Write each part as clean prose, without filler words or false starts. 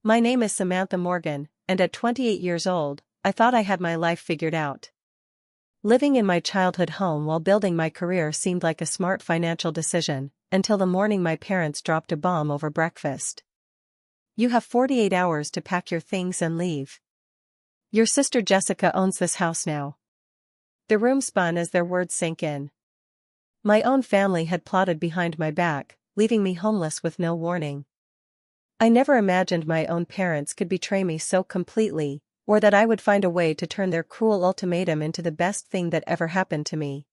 My name is Samantha Morgan, and at 28 years old, I thought I had my life figured out. Living in my childhood home while building my career seemed like a smart financial decision, until the morning my parents dropped a bomb over breakfast. You have 48 hours to pack your things and leave. Your sister Jessica owns this house now. The room spun as their words sank in. My own family had plotted behind my back, leaving me homeless with no warning. I never imagined my own parents could betray me so completely, or that I would find a way to turn their cruel ultimatum into the best thing that ever happened to me.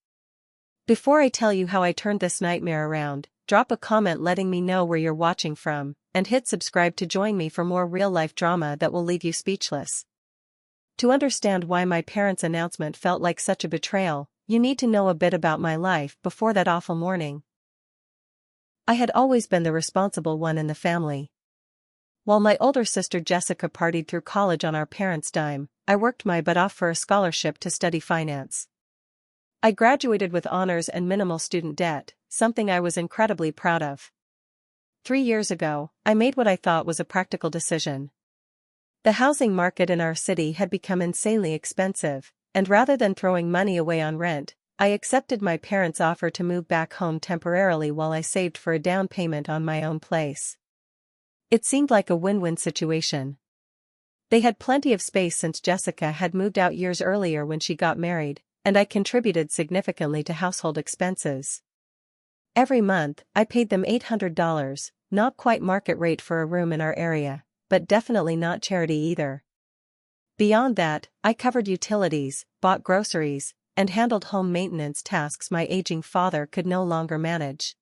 Before I tell you how I turned this nightmare around, drop a comment letting me know where you're watching from, and hit subscribe to join me for more real-life drama that will leave you speechless. To understand why my parents' announcement felt like such a betrayal, you need to know a bit about my life before that awful morning. I had always been the responsible one in the family. While my older sister Jessica partied through college on our parents' dime, I worked my butt off for a scholarship to study finance. I graduated with honors and minimal student debt, something I was incredibly proud of. 3 years ago, I made what I thought was a practical decision. The housing market in our city had become insanely expensive, and rather than throwing money away on rent, I accepted my parents' offer to move back home temporarily while I saved for a down payment on my own place. It seemed like a win-win situation. They had plenty of space since Jessica had moved out years earlier when she got married, and I contributed significantly to household expenses. Every month, I paid them $800, not quite market rate for a room in our area, but definitely not charity either. Beyond that, I covered utilities, bought groceries, and handled home maintenance tasks my aging father could no longer manage.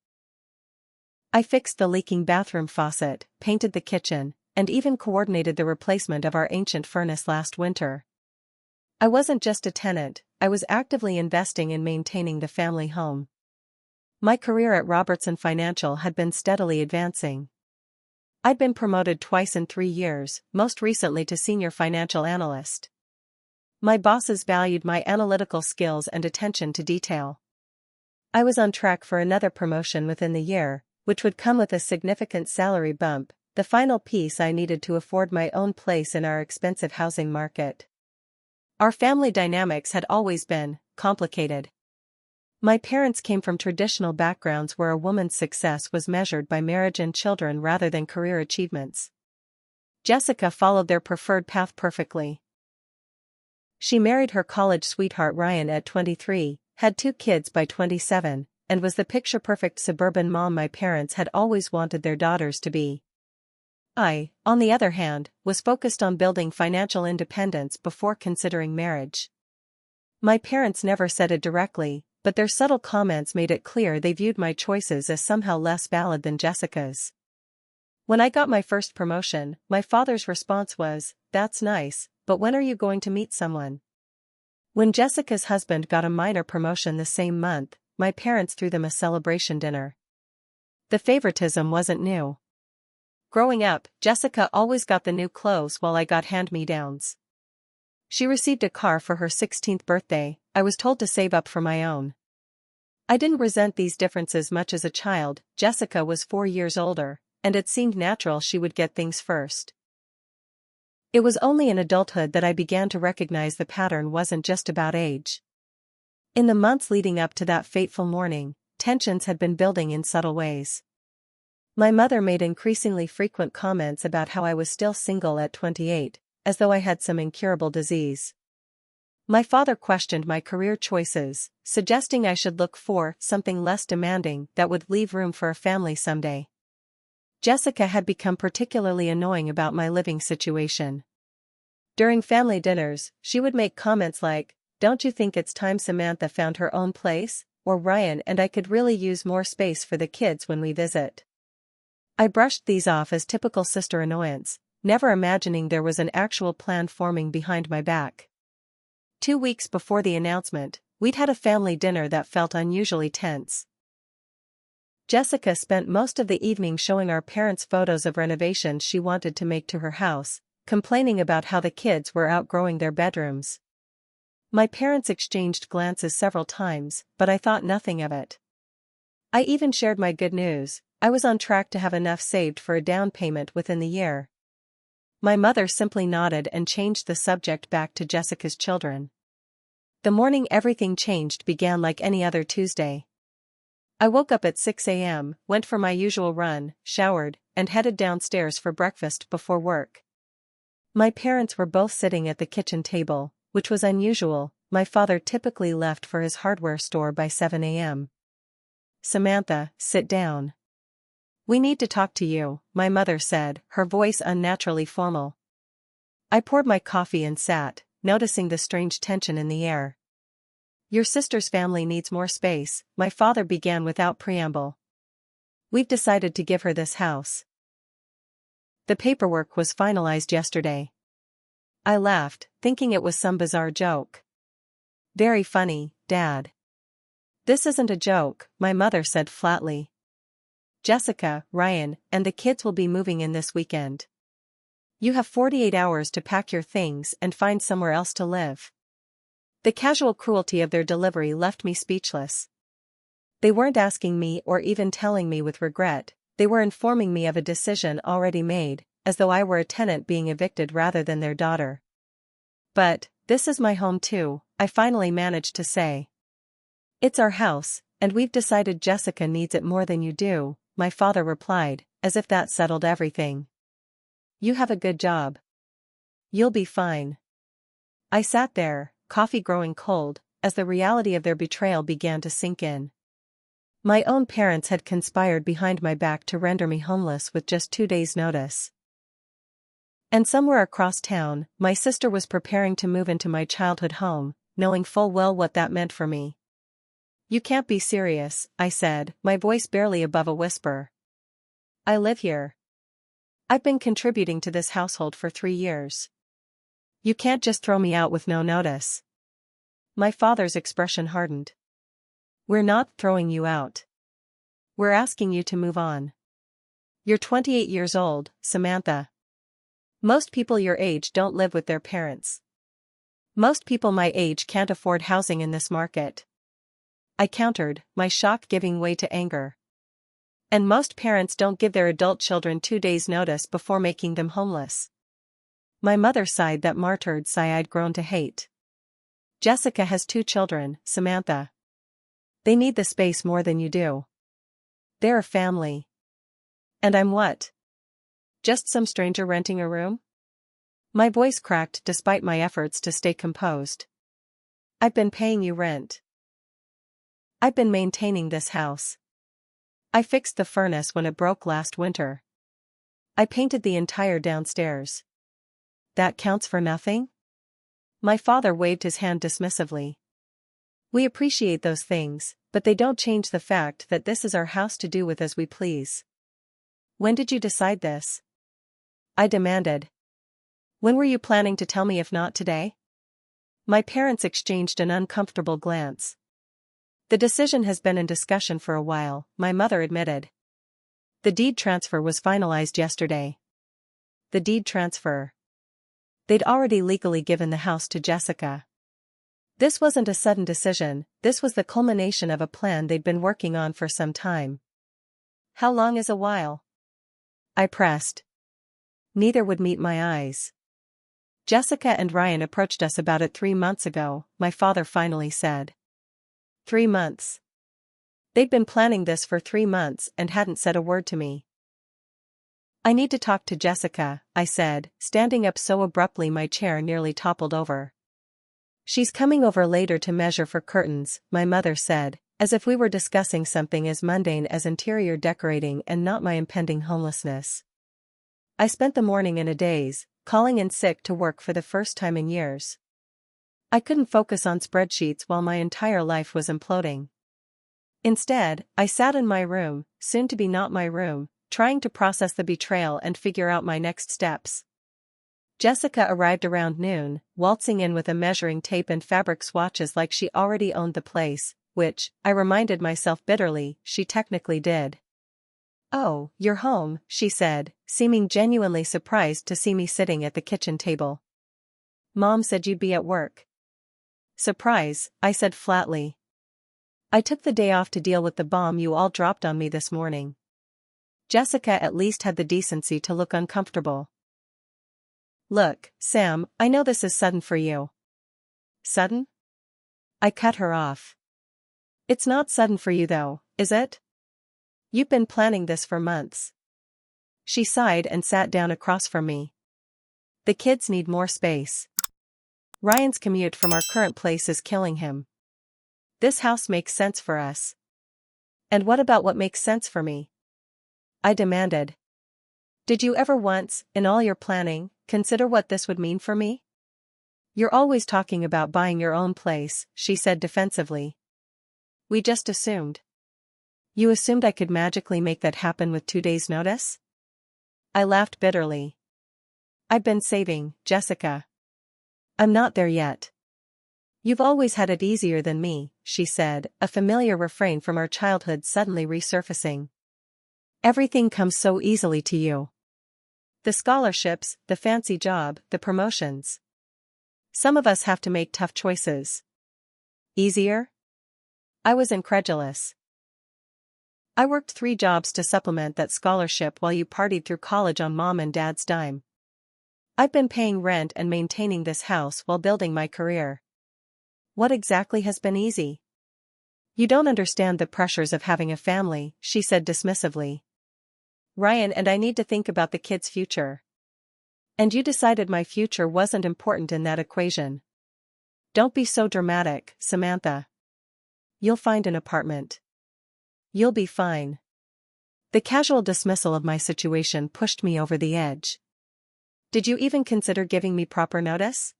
I fixed the leaking bathroom faucet, painted the kitchen, and even coordinated the replacement of our ancient furnace last winter. I wasn't just a tenant, I was actively investing in maintaining the family home. My career at Robertson Financial had been steadily advancing. I'd been promoted twice in 3 years, most recently to senior financial analyst. My bosses valued my analytical skills and attention to detail. I was on track for another promotion within the year, which would come with a significant salary bump, the final piece I needed to afford my own place in our expensive housing market. Our family dynamics had always been complicated. My parents came from traditional backgrounds where a woman's success was measured by marriage and children rather than career achievements. Jessica followed their preferred path perfectly. She married her college sweetheart Ryan at 23, had 2 kids by 27, and was the picture-perfect suburban mom my parents had always wanted their daughters to be. I, on the other hand, was focused on building financial independence before considering marriage. My parents never said it directly, but their subtle comments made it clear they viewed my choices as somehow less valid than Jessica's. When I got my first promotion, my father's response was, "That's nice, but when are you going to meet someone?" When Jessica's husband got a minor promotion the same month, my parents threw them a celebration dinner. The favoritism wasn't new. Growing up, Jessica always got the new clothes while I got hand-me-downs. She received a car for her 16th birthday, I was told to save up for my own. I didn't resent these differences much as a child. Jessica was 4 years older, and it seemed natural she would get things first. It was only in adulthood that I began to recognize the pattern wasn't just about age. In the months leading up to that fateful morning, tensions had been building in subtle ways. My mother made increasingly frequent comments about how I was still single at 28, as though I had some incurable disease. My father questioned my career choices, suggesting I should look for something less demanding that would leave room for a family someday. Jessica had become particularly annoying about my living situation. During family dinners, she would make comments like, "Don't you think it's time Samantha found her own place? Or Ryan and I could really use more space for the kids when we visit." I brushed these off as typical sister annoyance, never imagining there was an actual plan forming behind my back. 2 weeks before the announcement, we'd had a family dinner that felt unusually tense. Jessica spent most of the evening showing our parents photos of renovations she wanted to make to her house, complaining about how the kids were outgrowing their bedrooms. My parents exchanged glances several times, but I thought nothing of it. I even shared my good news: I was on track to have enough saved for a down payment within the year. My mother simply nodded and changed the subject back to Jessica's children. The morning everything changed began like any other Tuesday. I woke up at 6 a.m., went for my usual run, showered, and headed downstairs for breakfast before work. My parents were both sitting at the kitchen table, which was unusual. My father typically left for his hardware store by 7 a.m. "Samantha, sit down. We need to talk to you," my mother said, her voice unnaturally formal. I poured my coffee and sat, noticing the strange tension in the air. "Your sister's family needs more space," my father began without preamble. "We've decided to give her this house. The paperwork was finalized yesterday." I laughed, thinking it was some bizarre joke. "Very funny, Dad." "This isn't a joke," my mother said flatly. "Jessica, Ryan, and the kids will be moving in this weekend. You have 48 hours to pack your things and find somewhere else to live." The casual cruelty of their delivery left me speechless. They weren't asking me or even telling me with regret, they were informing me of a decision already made, as though I were a tenant being evicted rather than their daughter. "But, this is my home too," I finally managed to say. "It's our house, and we've decided Jessica needs it more than you do," my father replied, as if that settled everything. "You have a good job. You'll be fine." I sat there, coffee growing cold, as the reality of their betrayal began to sink in. My own parents had conspired behind my back to render me homeless with just 2 days' notice. And somewhere across town, my sister was preparing to move into my childhood home, knowing full well what that meant for me. "You can't be serious," I said, my voice barely above a whisper. "I live here. I've been contributing to this household for 3 years. You can't just throw me out with no notice." My father's expression hardened. "We're not throwing you out. We're asking you to move on. You're 28 years old, Samantha. Most people your age don't live with their parents. Most people my age can't afford housing in this market." I countered, my shock giving way to anger. "And most parents don't give their adult children 2 days' notice before making them homeless." My mother sighed that martyred sigh I'd grown to hate. "Jessica has 2 children, Samantha. They need the space more than you do. They're a family. And I'm what? Just some stranger renting a room?" My voice cracked despite my efforts to stay composed. "I've been paying you rent. I've been maintaining this house. I fixed the furnace when it broke last winter. I painted the entire downstairs. That counts for nothing?" My father waved his hand dismissively. "We appreciate those things, but they don't change the fact that this is our house to do with as we please." "When did you decide this?" I demanded. "When were you planning to tell me if not today?" My parents exchanged an uncomfortable glance. "The decision has been in discussion for a while," my mother admitted. "The deed transfer was finalized yesterday." The deed transfer. They'd already legally given the house to Jessica. This wasn't a sudden decision, this was the culmination of a plan they'd been working on for some time. "How long is a while?" I pressed. Neither would meet my eyes. "Jessica and Ryan approached us about it 3 months ago," my father finally said. 3 months. They'd been planning this for 3 months and hadn't said a word to me. "I need to talk to Jessica," I said, standing up so abruptly my chair nearly toppled over. "She's coming over later to measure for curtains," my mother said, as if we were discussing something as mundane as interior decorating and not my impending homelessness. I spent the morning in a daze, calling in sick to work for the first time in years. I couldn't focus on spreadsheets while my entire life was imploding. Instead, I sat in my room, soon to be not my room, trying to process the betrayal and figure out my next steps. Jessica arrived around noon, waltzing in with a measuring tape and fabric swatches like she already owned the place, which, I reminded myself bitterly, she technically did. "Oh, you're home," she said, seeming genuinely surprised to see me sitting at the kitchen table. "Mom said you'd be at work." "Surprise," I said flatly. "I took the day off to deal with the bomb you all dropped on me this morning." Jessica at least had the decency to look uncomfortable. Look, Sam, I know this is sudden for you. Sudden? I cut her off. It's not sudden for you though, is it? You've been planning this for months. She sighed and sat down across from me. The kids need more space. Ryan's commute from our current place is killing him. This house makes sense for us. And what about what makes sense for me? I demanded. Did you ever once, in all your planning, consider what this would mean for me? You're always talking about buying your own place, she said defensively. We just assumed. You assumed I could magically make that happen with 2 days' notice? I laughed bitterly. I've been saving, Jessica. I'm not there yet. You've always had it easier than me, she said, a familiar refrain from our childhood suddenly resurfacing. Everything comes so easily to you. The scholarships, the fancy job, the promotions. Some of us have to make tough choices. Easier? I was incredulous. I worked 3 jobs to supplement that scholarship while you partied through college on mom and dad's dime. I've been paying rent and maintaining this house while building my career. What exactly has been easy? You don't understand the pressures of having a family, she said dismissively. Ryan and I need to think about the kids' future. And you decided my future wasn't important in that equation. Don't be so dramatic, Samantha. You'll find an apartment. You'll be fine. The casual dismissal of my situation pushed me over the edge. Did you even consider giving me proper notice?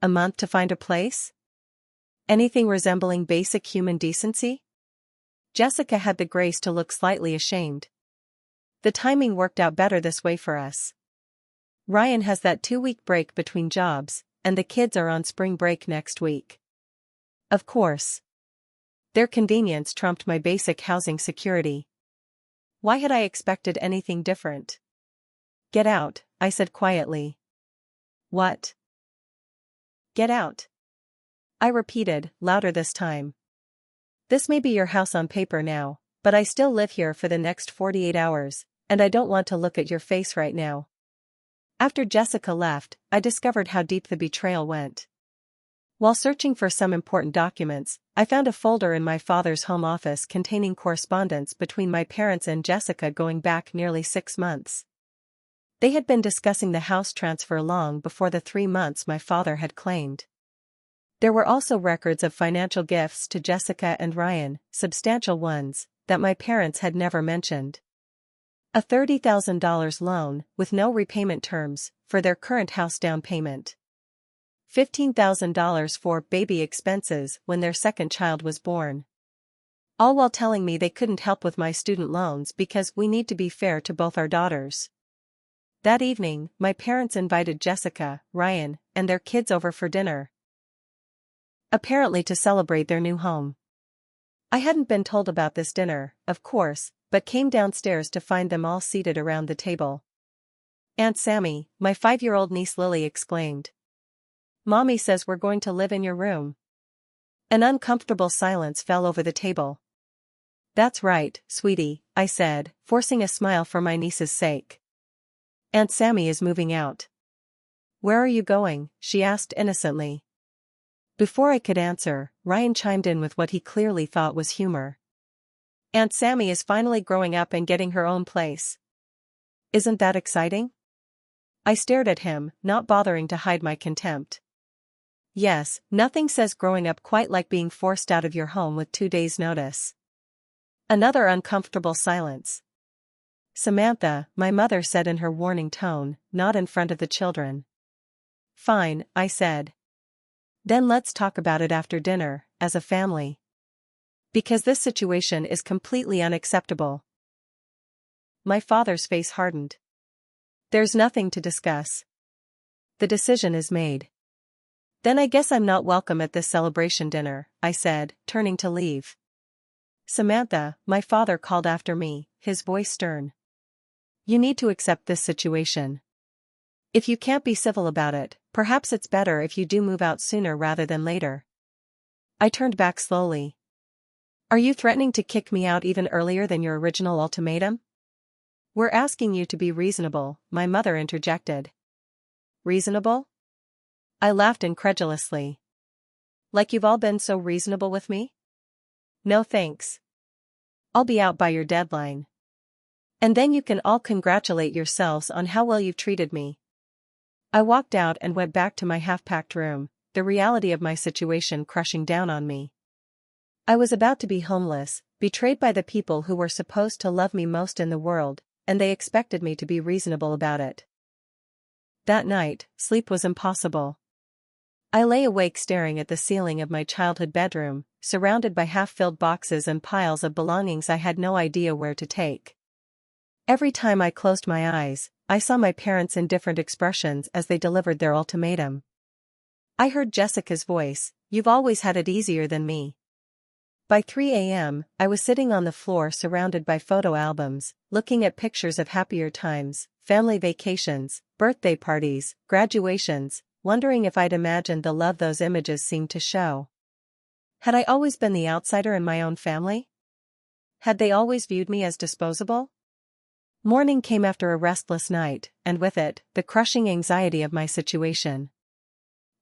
A month to find a place? Anything resembling basic human decency? Jessica had the grace to look slightly ashamed. The timing worked out better this way for us. Ryan has that 2-week break between jobs, and the kids are on spring break next week. Of course. Their convenience trumped my basic housing security. Why had I expected anything different? Get out, I said quietly. What? Get out. I repeated, louder this time. This may be your house on paper now, but I still live here for the next 48 hours, and I don't want to look at your face right now. After Jessica left, I discovered how deep the betrayal went. While searching for some important documents, I found a folder in my father's home office containing correspondence between my parents and Jessica going back nearly 6 months. They had been discussing the house transfer long before the 3 months my father had claimed. There were also records of financial gifts to Jessica and Ryan, substantial ones, that my parents had never mentioned. A $30,000 loan, with no repayment terms, for their current house down payment. $15,000 for baby expenses when their second child was born. All while telling me they couldn't help with my student loans because we need to be fair to both our daughters. That evening, my parents invited Jessica, Ryan, and their kids over for dinner. Apparently to celebrate their new home. I hadn't been told about this dinner, of course, but came downstairs to find them all seated around the table. Aunt Sammy, my 5-year-old niece Lily exclaimed. Mommy says we're going to live in your room. An uncomfortable silence fell over the table. That's right, sweetie, I said, forcing a smile for my niece's sake. Aunt Sammy is moving out. Where are you going? She asked innocently. Before I could answer, Ryan chimed in with what he clearly thought was humor. Aunt Sammy is finally growing up and getting her own place. Isn't that exciting? I stared at him, not bothering to hide my contempt. Yes, nothing says growing up quite like being forced out of your home with 2 days' notice. Another uncomfortable silence. Samantha, my mother said in her warning tone, not in front of the children. Fine, I said. Then let's talk about it after dinner, as a family. Because this situation is completely unacceptable. My father's face hardened. There's nothing to discuss. The decision is made. Then I guess I'm not welcome at this celebration dinner, I said, turning to leave. Samantha, my father called after me, his voice stern. You need to accept this situation. If you can't be civil about it, perhaps it's better if you do move out sooner rather than later. I turned back slowly. Are you threatening to kick me out even earlier than your original ultimatum? We're asking you to be reasonable, my mother interjected. Reasonable? I laughed incredulously. Like you've all been so reasonable with me? No thanks. I'll be out by your deadline. And then you can all congratulate yourselves on how well you've treated me. I walked out and went back to my half-packed room, the reality of my situation crushing down on me. I was about to be homeless, betrayed by the people who were supposed to love me most in the world, and they expected me to be reasonable about it. That night, sleep was impossible. I lay awake staring at the ceiling of my childhood bedroom, surrounded by half-filled boxes and piles of belongings I had no idea where to take. Every time I closed my eyes, I saw my parents' indifferent expressions as they delivered their ultimatum. I heard Jessica's voice, "You've always had it easier than me." By 3 a.m., I was sitting on the floor surrounded by photo albums, looking at pictures of happier times, family vacations, birthday parties, graduations, wondering if I'd imagined the love those images seemed to show. Had I always been the outsider in my own family? Had they always viewed me as disposable? Morning came after a restless night, and with it, the crushing anxiety of my situation.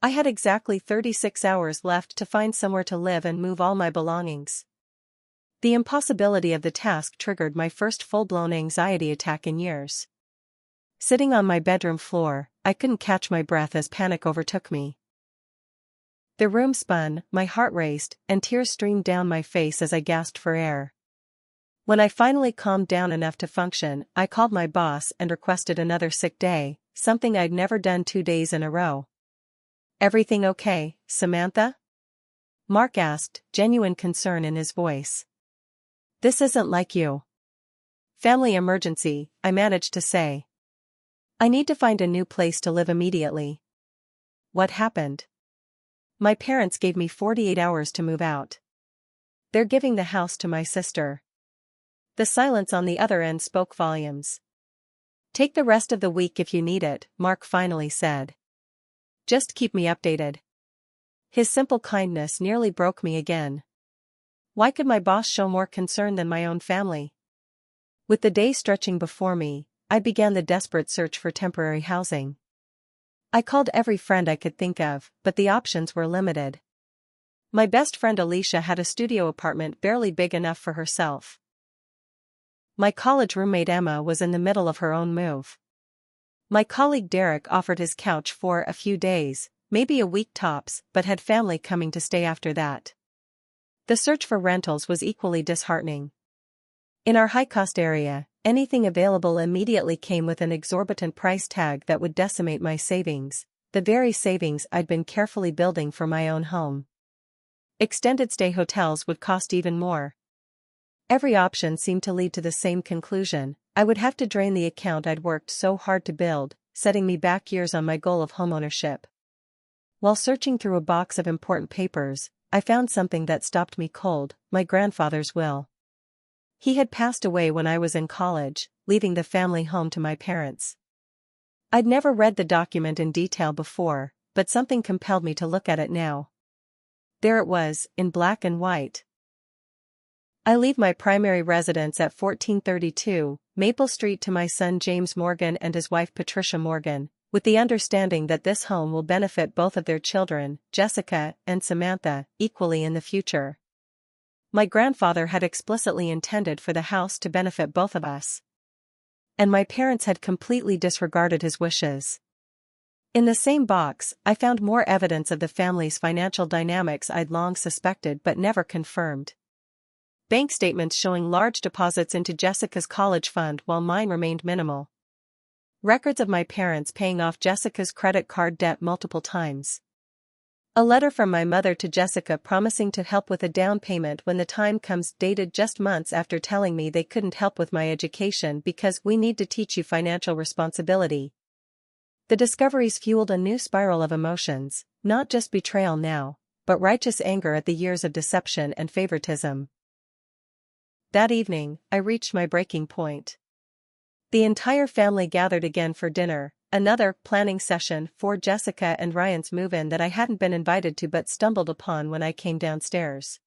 I had exactly 36 hours left to find somewhere to live and move all my belongings. The impossibility of the task triggered my first full-blown anxiety attack in years. Sitting on my bedroom floor, I couldn't catch my breath as panic overtook me. The room spun, my heart raced, and tears streamed down my face as I gasped for air. When I finally calmed down enough to function, I called my boss and requested another sick day, something I'd never done 2 days in a row. "Everything okay, Samantha?" Mark asked, genuine concern in his voice. "This isn't like you." "Family emergency," I managed to say. "I need to find a new place to live immediately." "What happened?" "My parents gave me 48 hours to move out. They're giving the house to my sister." The silence on the other end spoke volumes. "Take the rest of the week if you need it," Mark finally said. "Just keep me updated." His simple kindness nearly broke me again. Why could my boss show more concern than my own family? With the day stretching before me, I began the desperate search for temporary housing. I called every friend I could think of, but the options were limited. My best friend Alicia had a studio apartment barely big enough for herself. My college roommate Emma was in the middle of her own move. My colleague Derek offered his couch for a few days, maybe a week tops, but had family coming to stay after that. The search for rentals was equally disheartening. In our high-cost area, anything available immediately came with an exorbitant price tag that would decimate my savings, the very savings I'd been carefully building for my own home. Extended stay hotels would cost even more. Every option seemed to lead to the same conclusion: I would have to drain the account I'd worked so hard to build, setting me back years on my goal of homeownership. While searching through a box of important papers, I found something that stopped me cold: my grandfather's will. He had passed away when I was in college, leaving the family home to my parents. I'd never read the document in detail before, but something compelled me to look at it now. There it was, in black and white. "I leave my primary residence at 1432 Maple Street to my son James Morgan and his wife Patricia Morgan, with the understanding that this home will benefit both of their children, Jessica and Samantha, equally in the future." My grandfather had explicitly intended for the house to benefit both of us. And my parents had completely disregarded his wishes. In the same box, I found more evidence of the family's financial dynamics I'd long suspected but never confirmed. Bank statements showing large deposits into Jessica's college fund while mine remained minimal. Records of my parents paying off Jessica's credit card debt multiple times. A letter from my mother to Jessica promising to help with a down payment when the time comes, dated just months after telling me they couldn't help with my education because "we need to teach you financial responsibility." The discoveries fueled a new spiral of emotions, not just betrayal now, but righteous anger at the years of deception and favoritism. That evening, I reached my breaking point. The entire family gathered again for dinner, another planning session for Jessica and Ryan's move-in that I hadn't been invited to but stumbled upon when I came downstairs.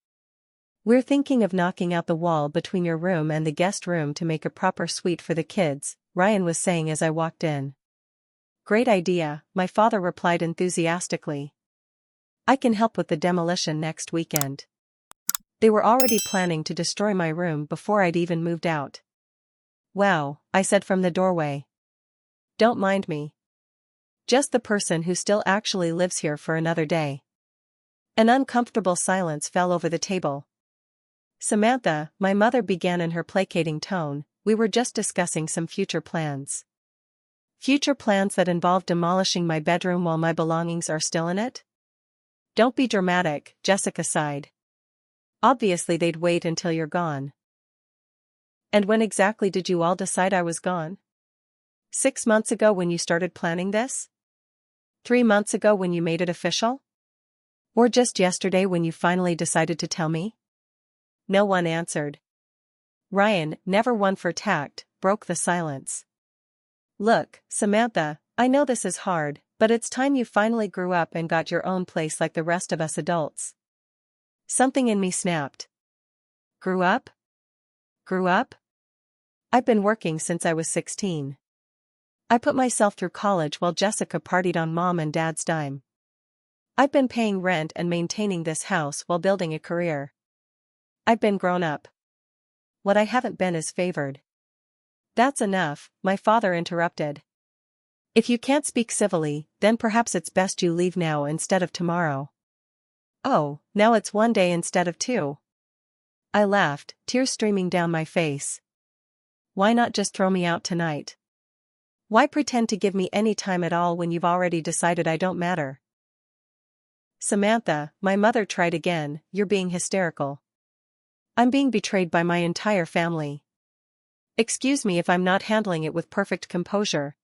"We're thinking of knocking out the wall between your room and the guest room to make a proper suite for the kids," Ryan was saying as I walked in. Great idea, my father replied enthusiastically. I can help with the demolition next weekend. They were already planning to destroy my room before I'd even moved out. Wow, I said from the doorway. Don't mind me. Just the person who still actually lives here for another day. An uncomfortable silence fell over the table. Samantha, my mother began in her placating tone, we were just discussing some future plans. Future plans that involve demolishing my bedroom while my belongings are still in it? Don't be dramatic, Jessica sighed. Obviously they'd wait until you're gone. And when exactly did you all decide I was gone? 6 months ago when you started planning this? 3 months ago when you made it official? Or just yesterday when you finally decided to tell me? No one answered. Ryan, never one for tact, broke the silence. Look, Samantha, I know this is hard, but it's time you finally grew up and got your own place like the rest of us adults. Something in me snapped. Grew up? Grew up? I've been working since I was 16. I put myself through college while Jessica partied on mom and dad's dime. I've been paying rent and maintaining this house while building a career. I've been grown up. What I haven't been is favored. That's enough, my father interrupted. If you can't speak civilly, then perhaps it's best you leave now instead of tomorrow. Oh, now it's 1 day instead of 2. I laughed, tears streaming down my face. Why not just throw me out tonight? Why pretend to give me any time at all when you've already decided I don't matter? Samantha, my mother tried again, you're being hysterical. I'm being betrayed by my entire family. Excuse me if I'm not handling it with perfect composure.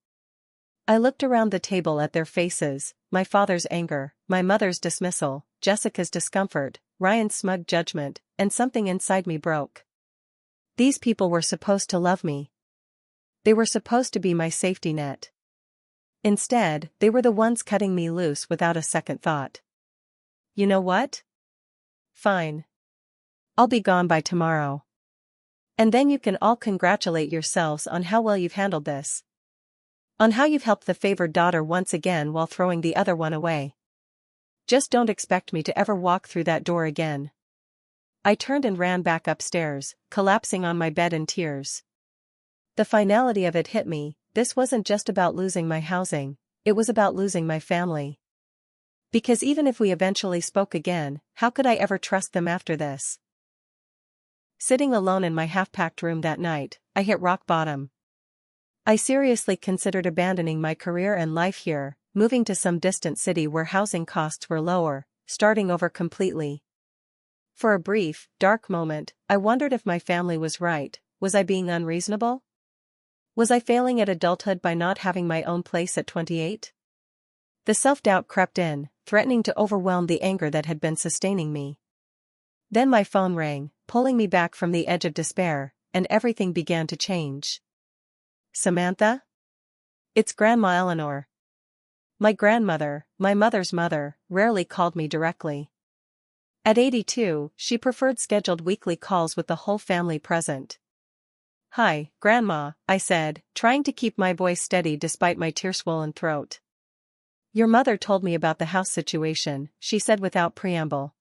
I looked around the table at their faces, my father's anger, my mother's dismissal, Jessica's discomfort, Ryan's smug judgment, and something inside me broke. These people were supposed to love me. They were supposed to be my safety net. Instead, they were the ones cutting me loose without a second thought. You know what? Fine. I'll be gone by tomorrow. And then you can all congratulate yourselves on how well you've handled this. On how you've helped the favored daughter once again while throwing the other one away. Just don't expect me to ever walk through that door again. I turned and ran back upstairs, collapsing on my bed in tears. The finality of it hit me, this wasn't just about losing my housing, it was about losing my family. Because even if we eventually spoke again, how could I ever trust them after this? Sitting alone in my half-packed room that night, I hit rock bottom. I seriously considered abandoning my career and life here, moving to some distant city where housing costs were lower, starting over completely. For a brief, dark moment, I wondered if my family was right. Was I being unreasonable? Was I failing at adulthood by not having my own place at 28? The self-doubt crept in, threatening to overwhelm the anger that had been sustaining me. Then my phone rang, pulling me back from the edge of despair, and everything began to change. Samantha? It's Grandma Eleanor. My grandmother, my mother's mother, rarely called me directly. At 82, she preferred scheduled weekly calls with the whole family present. Hi, Grandma, I said, trying to keep my voice steady despite my tear-swollen throat. Your mother told me about the house situation, she said without preamble.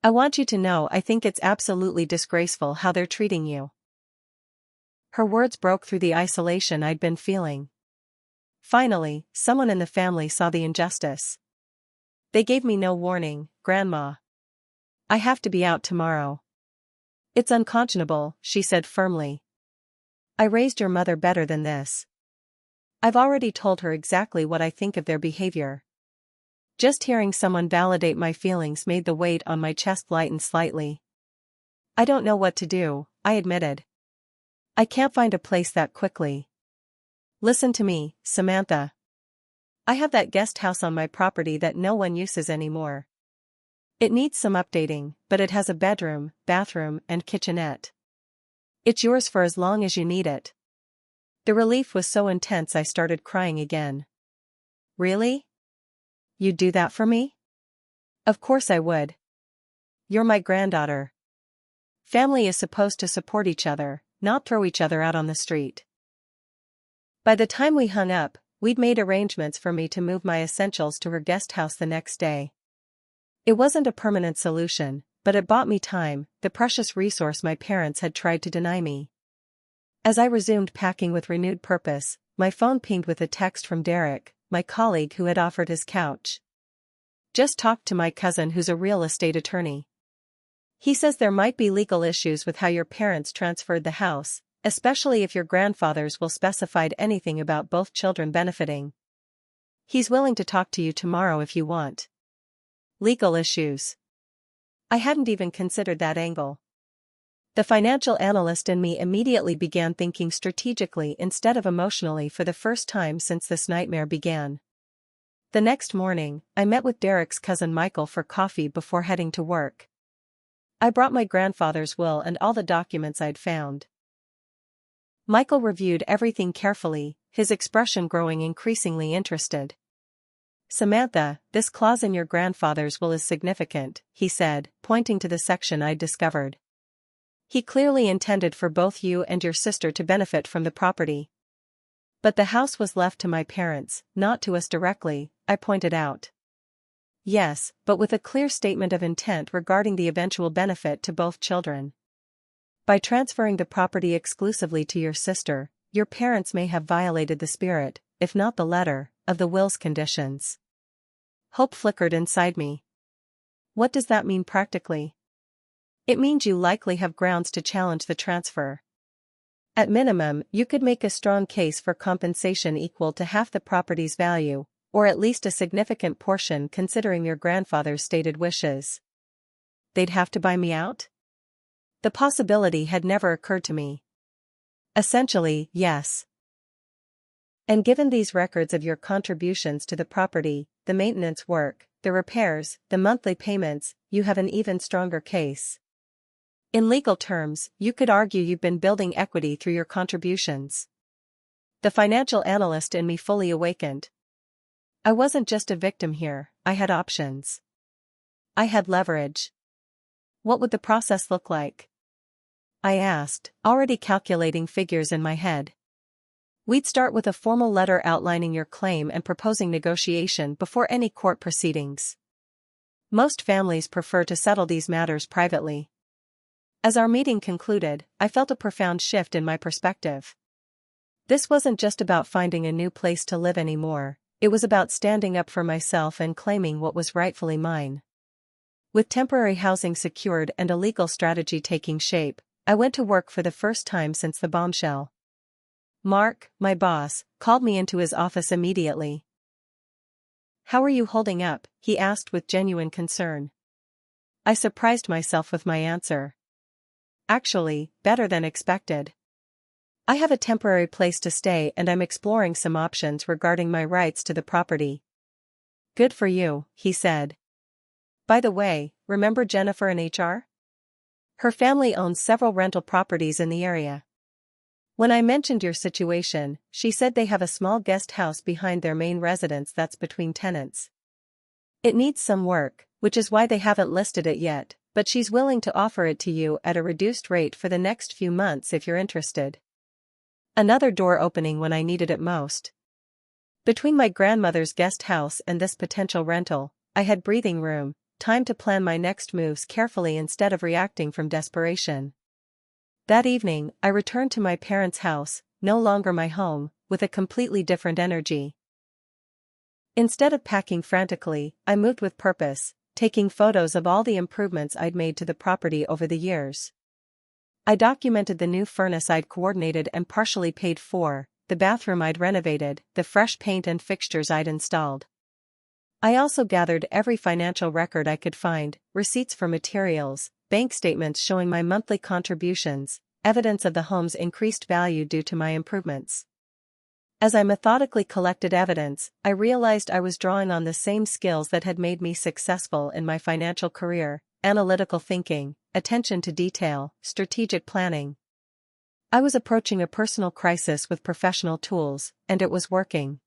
I want you to know I think it's absolutely disgraceful how they're treating you. Her words broke through the isolation I'd been feeling. Finally, someone in the family saw the injustice. They gave me no warning, Grandma. I have to be out tomorrow. It's unconscionable, she said firmly. I raised your mother better than this. I've already told her exactly what I think of their behavior. Just hearing someone validate my feelings made the weight on my chest lighten slightly. I don't know what to do, I admitted. I can't find a place that quickly. Listen to me, Samantha. I have that guest house on my property that no one uses anymore. It needs some updating, but it has a bedroom, bathroom, and kitchenette. It's yours for as long as you need it. The relief was so intense I started crying again. Really? You'd do that for me? Of course I would. You're my granddaughter. Family is supposed to support each other, not throw each other out on the street. By the time we hung up, we'd made arrangements for me to move my essentials to her guest house the next day. It wasn't a permanent solution, but it bought me time, the precious resource my parents had tried to deny me. As I resumed packing with renewed purpose, my phone pinged with a text from Derek, my colleague who had offered his couch. Just talked to my cousin who's a real estate attorney. He says there might be legal issues with how your parents transferred the house, especially if your grandfathers will specify anything about both children benefiting. He's willing to talk to you tomorrow if you want. Legal issues. I hadn't even considered that angle. The financial analyst in me immediately began thinking strategically instead of emotionally for the first time since this nightmare began. The next morning, I met with Derek's cousin Michael for coffee before heading to work. I brought my grandfather's will and all the documents I'd found. Michael reviewed everything carefully, his expression growing increasingly interested. "Samantha, this clause in your grandfather's will is significant," he said, pointing to the section I'd discovered. "He clearly intended for both you and your sister to benefit from the property. But the house was left to my parents, not to us directly," I pointed out. "Yes, but with a clear statement of intent regarding the eventual benefit to both children. By transferring the property exclusively to your sister, your parents may have violated the spirit, if not the letter, of the will's conditions." Hope flickered inside me. "What does that mean practically?" "It means you likely have grounds to challenge the transfer. At minimum, you could make a strong case for compensation equal to half the property's value, or at least a significant portion considering your grandfather's stated wishes." "They'd have to buy me out?" The possibility had never occurred to me. "Essentially, yes. And given these records of your contributions to the property, the maintenance work, the repairs, the monthly payments, you have an even stronger case. In legal terms, you could argue you've been building equity through your contributions." The financial analyst in me fully awakened. I wasn't just a victim here, I had options. I had leverage. What would the process look like? I asked, already calculating figures in my head. "We'd start with a formal letter outlining your claim and proposing negotiation before any court proceedings. Most families prefer to settle these matters privately." As our meeting concluded, I felt a profound shift in my perspective. This wasn't just about finding a new place to live anymore, it was about standing up for myself and claiming what was rightfully mine. With temporary housing secured and a legal strategy taking shape, I went to work for the first time since the bombshell. Mark, my boss, called me into his office immediately. "How are you holding up?" he asked with genuine concern. I surprised myself with my answer. "Actually, better than expected. I have a temporary place to stay and I'm exploring some options regarding my rights to the property." "Good for you," he said. "By the way, remember Jennifer in HR? Her family owns several rental properties in the area. When I mentioned your situation, she said they have a small guest house behind their main residence that's between tenants. It needs some work, which is why they haven't listed it yet, but she's willing to offer it to you at a reduced rate for the next few months if you're interested." Another door opening when I needed it most. Between my grandmother's guest house and this potential rental, I had breathing room, time to plan my next moves carefully instead of reacting from desperation. That evening, I returned to my parents' house, no longer my home, with a completely different energy. Instead of packing frantically, I moved with purpose, taking photos of all the improvements I'd made to the property over the years. I documented the new furnace I'd coordinated and partially paid for, the bathroom I'd renovated, the fresh paint and fixtures I'd installed. I also gathered every financial record I could find, receipts for materials, bank statements showing my monthly contributions, evidence of the home's increased value due to my improvements. As I methodically collected evidence, I realized I was drawing on the same skills that had made me successful in my financial career: analytical thinking, attention to detail, strategic planning. I was approaching a personal crisis with professional tools, and it was working.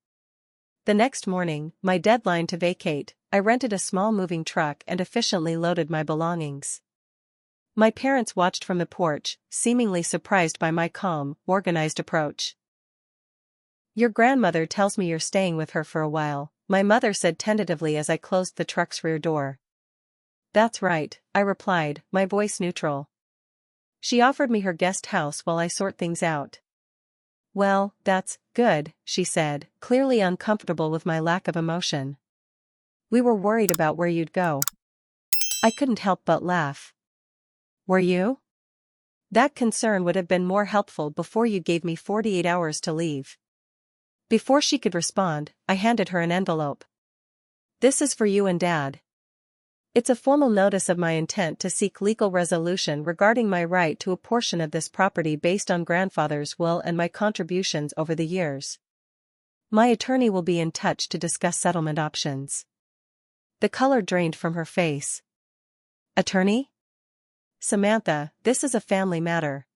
The next morning, my deadline to vacate, I rented a small moving truck and efficiently loaded my belongings. My parents watched from the porch, seemingly surprised by my calm, organized approach. Your grandmother tells me you're staying with her for a while, my mother said tentatively as I closed the truck's rear door. That's right, I replied, my voice neutral. She offered me her guest house while I sort things out. Well, that's good, she said, clearly uncomfortable with my lack of emotion. We were worried about where you'd go. I couldn't help but laugh. Were you? That concern would have been more helpful before you gave me 48 hours to leave. Before she could respond, I handed her an envelope. This is for you and Dad. It's a formal notice of my intent to seek legal resolution regarding my right to a portion of this property based on grandfather's will and my contributions over the years. My attorney will be in touch to discuss settlement options. The color drained from her face. Attorney? Samantha, this is a family matter.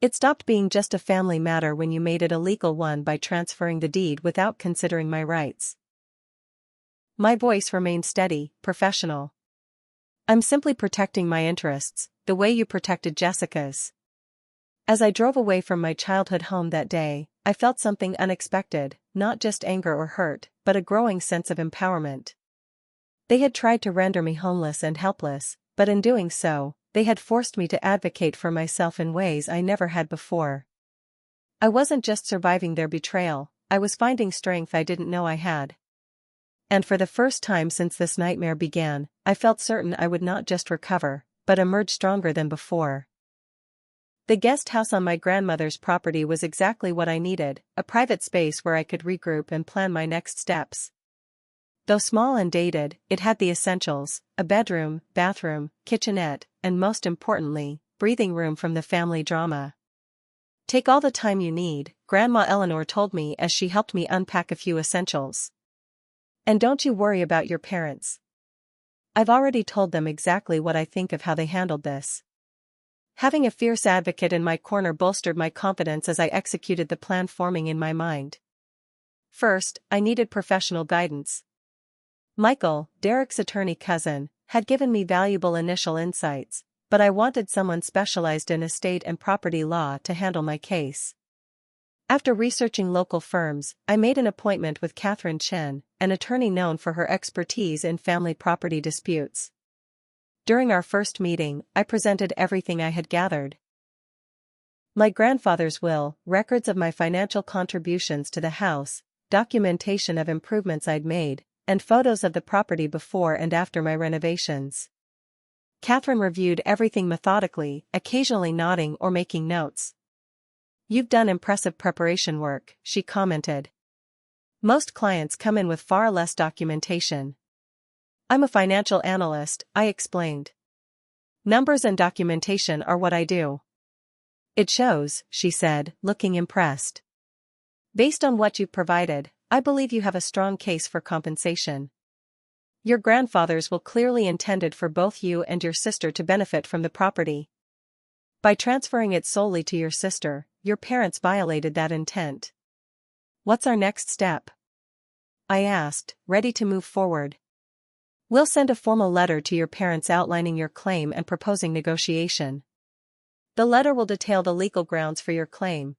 It stopped being just a family matter when you made it a legal one by transferring the deed without considering my rights. My voice remained steady, professional. I'm simply protecting my interests, the way you protected Jessica's. As I drove away from my childhood home that day, I felt something unexpected, not just anger or hurt, but a growing sense of empowerment. They had tried to render me homeless and helpless, but in doing so, they had forced me to advocate for myself in ways I never had before. I wasn't just surviving their betrayal, I was finding strength I didn't know I had. And for the first time since this nightmare began, I felt certain I would not just recover, but emerge stronger than before. The guest house on my grandmother's property was exactly what I needed, a private space where I could regroup and plan my next steps. Though small and dated, it had the essentials: a bedroom, bathroom, kitchenette, and most importantly, breathing room from the family drama. Take all the time you need, Grandma Eleanor told me as she helped me unpack a few essentials. And don't you worry about your parents. I've already told them exactly what I think of how they handled this. Having a fierce advocate in my corner bolstered my confidence as I executed the plan forming in my mind. First, I needed professional guidance. Michael, Derek's attorney cousin, had given me valuable initial insights, but I wanted someone specialized in estate and property law to handle my case. After researching local firms, I made an appointment with Catherine Chen, an attorney known for her expertise in family property disputes. During our first meeting, I presented everything I had gathered. My grandfather's will, records of my financial contributions to the house, documentation of improvements I'd made, and photos of the property before and after my renovations. Catherine reviewed everything methodically, occasionally nodding or making notes. You've done impressive preparation work, she commented. Most clients come in with far less documentation. I'm a financial analyst, I explained. Numbers and documentation are what I do. It shows, she said, looking impressed. Based on what you've provided, I believe you have a strong case for compensation. Your grandfathers will clearly intended for both you and your sister to benefit from the property. By transferring it solely to your sister, your parents violated that intent. What's our next step? I asked, ready to move forward. We'll send a formal letter to your parents outlining your claim and proposing negotiation. The letter will detail the legal grounds for your claim.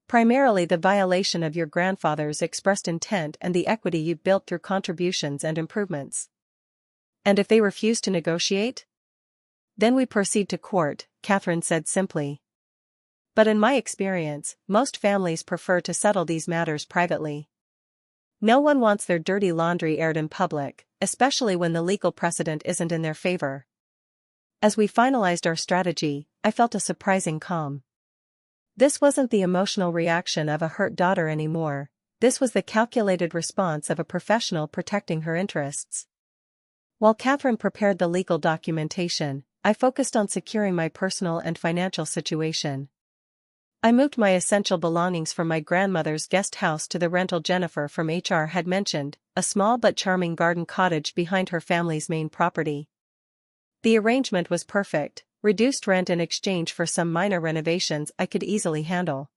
Primarily the violation of your grandfather's expressed intent and the equity you built through contributions and improvements. And if they refuse to negotiate? Then we proceed to court, Catherine said simply. But in my experience, most families prefer to settle these matters privately. No one wants their dirty laundry aired in public, especially when the legal precedent isn't in their favor. As we finalized our strategy, I felt a surprising calm. This wasn't the emotional reaction of a hurt daughter anymore, this was the calculated response of a professional protecting her interests. While Catherine prepared the legal documentation, I focused on securing my personal and financial situation. I moved my essential belongings from my grandmother's guest house to the rental Jennifer from HR had mentioned, a small but charming garden cottage behind her family's main property. The arrangement was perfect, reduced rent in exchange for some minor renovations I could easily handle.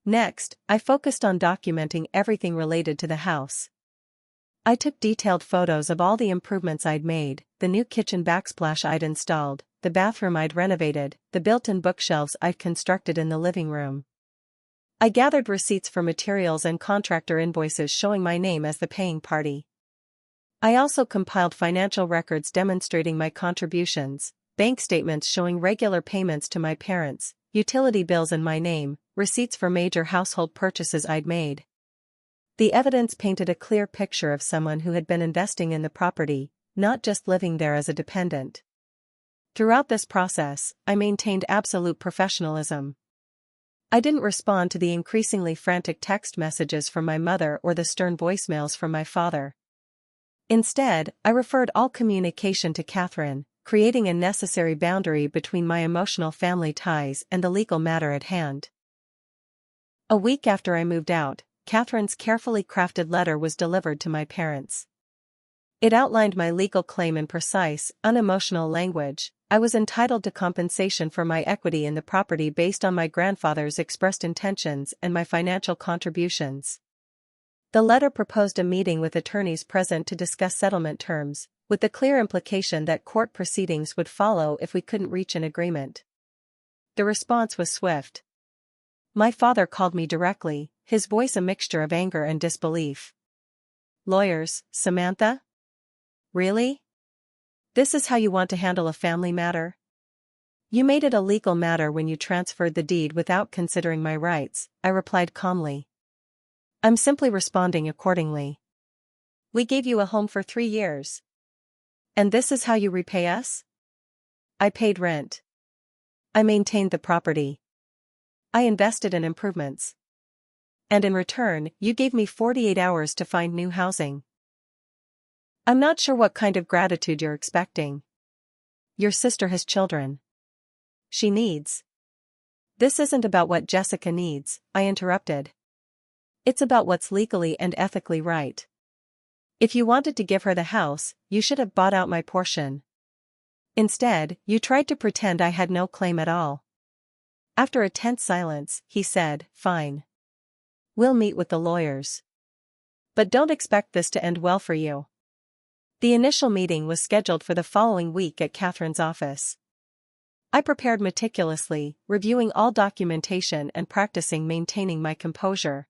Next, I focused on documenting everything related to the house. I took detailed photos of all the improvements I'd made, the new kitchen backsplash I'd installed, the bathroom I'd renovated, the built-in bookshelves I'd constructed in the living room. I gathered receipts for materials and contractor invoices showing my name as the paying party. I also compiled financial records demonstrating my contributions, bank statements showing regular payments to my parents, utility bills in my name, receipts for major household purchases I'd made. The evidence painted a clear picture of someone who had been investing in the property, not just living there as a dependent. Throughout this process, I maintained absolute professionalism. I didn't respond to the increasingly frantic text messages from my mother or the stern voicemails from my father. Instead, I referred all communication to Catherine, creating a necessary boundary between my emotional family ties and the legal matter at hand. A week after I moved out, Catherine's carefully crafted letter was delivered to my parents. It outlined my legal claim in precise, unemotional language. I was entitled to compensation for my equity in the property based on my grandfather's expressed intentions and my financial contributions. The letter proposed a meeting with attorneys present to discuss settlement terms, with the clear implication that court proceedings would follow if we couldn't reach an agreement. The response was swift. My father called me directly, his voice a mixture of anger and disbelief. "Lawyers, Samantha? Really? This is how you want to handle a family matter? You made it a legal matter when you transferred the deed without considering my rights," I replied calmly. "I'm simply responding accordingly. We gave you a home for 3 years. And this is how you repay us?" I paid rent. I maintained the property. I invested in improvements. And in return, you gave me 48 hours to find new housing. I'm not sure what kind of gratitude you're expecting. Your sister has children. She needs. This isn't about what Jessica needs, I interrupted. It's about what's legally and ethically right. If you wanted to give her the house, you should have bought out my portion. Instead, you tried to pretend I had no claim at all. After a tense silence, he said, "Fine. We'll meet with the lawyers. But don't expect this to end well for you." The initial meeting was scheduled for the following week at Catherine's office. I prepared meticulously, reviewing all documentation and practicing maintaining my composure.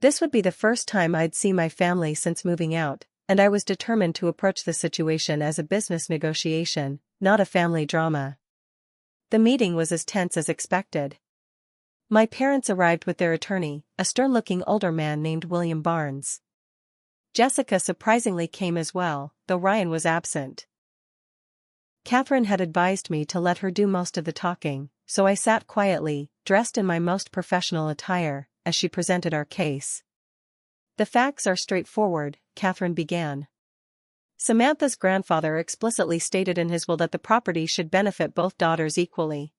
This would be the first time I'd see my family since moving out, and I was determined to approach the situation as a business negotiation, not a family drama. The meeting was as tense as expected. My parents arrived with their attorney, a stern-looking older man named William Barnes. Jessica surprisingly came as well, though Ryan was absent. Catherine had advised me to let her do most of the talking, so I sat quietly, dressed in my most professional attire, as she presented our case. "The facts are straightforward," Catherine began. "Samantha's grandfather explicitly stated in his will that the property should benefit both daughters equally.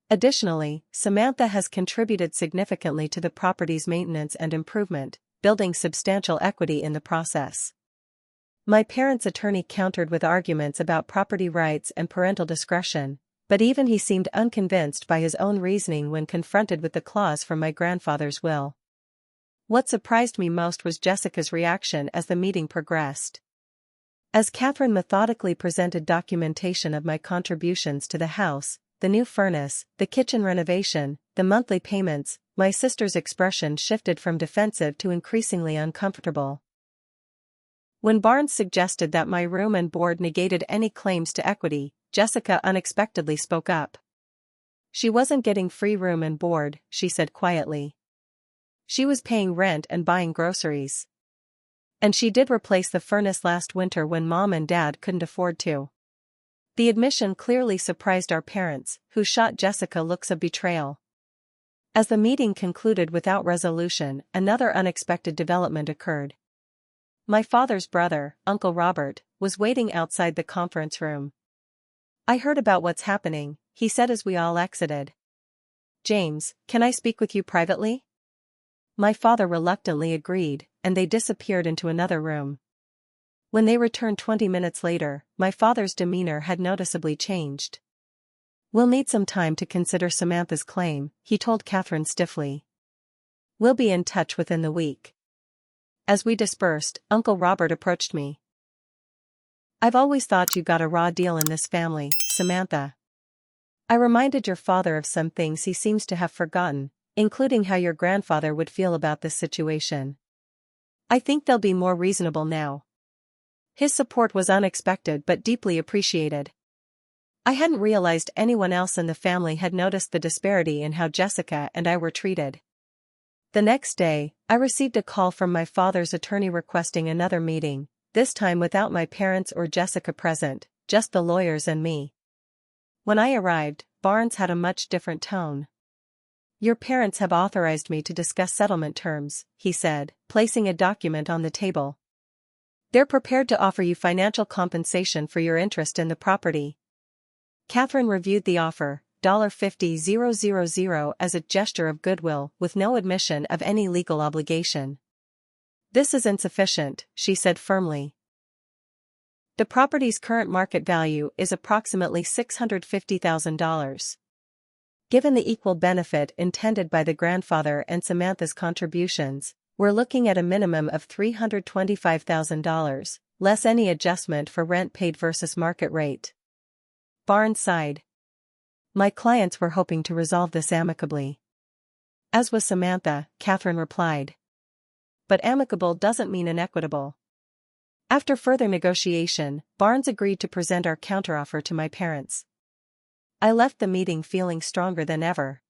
Additionally, Samantha has contributed significantly to the property's maintenance and improvement, building substantial equity in the process." My parents' attorney countered with arguments about property rights and parental discretion, but even he seemed unconvinced by his own reasoning when confronted with the clause from my grandfather's will. What surprised me most was Jessica's reaction as the meeting progressed. As Catherine methodically presented documentation of my contributions to the house, the new furnace, the kitchen renovation, the monthly payments, my sister's expression shifted from defensive to increasingly uncomfortable. When Barnes suggested that my room and board negated any claims to equity, Jessica unexpectedly spoke up. She wasn't getting free room and board, she said quietly. She was paying rent and buying groceries. And she did replace the furnace last winter when Mom and Dad couldn't afford to. The admission clearly surprised our parents, who shot Jessica looks of betrayal. As the meeting concluded without resolution, another unexpected development occurred. My father's brother, Uncle Robert, was waiting outside the conference room. "I heard about what's happening," he said as we all exited. "James, can I speak with you privately?" My father reluctantly agreed, and they disappeared into another room. When they returned 20 minutes later, my father's demeanor had noticeably changed. "We'll need some time to consider Samantha's claim," he told Catherine stiffly. "We'll be in touch within the week." As we dispersed, Uncle Robert approached me. "I've always thought you got a raw deal in this family, Samantha." I reminded your father of some things he seems to have forgotten, including how your grandfather would feel about this situation. I think they'll be more reasonable now. His support was unexpected but deeply appreciated. I hadn't realized anyone else in the family had noticed the disparity in how Jessica and I were treated. The next day, I received a call from my father's attorney requesting another meeting, this time without my parents or Jessica present, just the lawyers and me. When I arrived, Barnes had a much different tone. "Your parents have authorized me to discuss settlement terms," he said, placing a document on the table. "They're prepared to offer you financial compensation for your interest in the property." Catherine reviewed the offer, $50,000 as a gesture of goodwill with no admission of any legal obligation. "This is insufficient," she said firmly. "The property's current market value is approximately $650,000. Given the equal benefit intended by the grandfather and Samantha's contributions, we're looking at a minimum of $325,000, less any adjustment for rent paid versus market rate." Barnes sighed. "My clients were hoping to resolve this amicably." "As was Samantha," Catherine replied. "But amicable doesn't mean inequitable." After further negotiation, Barnes agreed to present our counteroffer to my parents. I left the meeting feeling stronger than ever.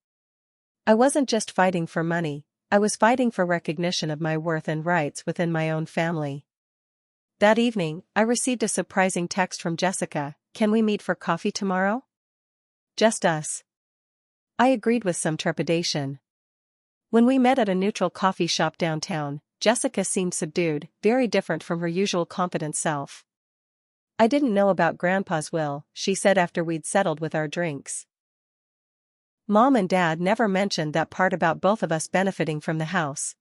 I wasn't just fighting for money, I was fighting for recognition of my worth and rights within my own family. That evening, I received a surprising text from Jessica: "Can we meet for coffee tomorrow? Just us." I agreed with some trepidation. When we met at a neutral coffee shop downtown, Jessica seemed subdued, very different from her usual confident self. "I didn't know about Grandpa's will," she said after we'd settled with our drinks. "Mom and Dad never mentioned that part about both of us benefiting from the house."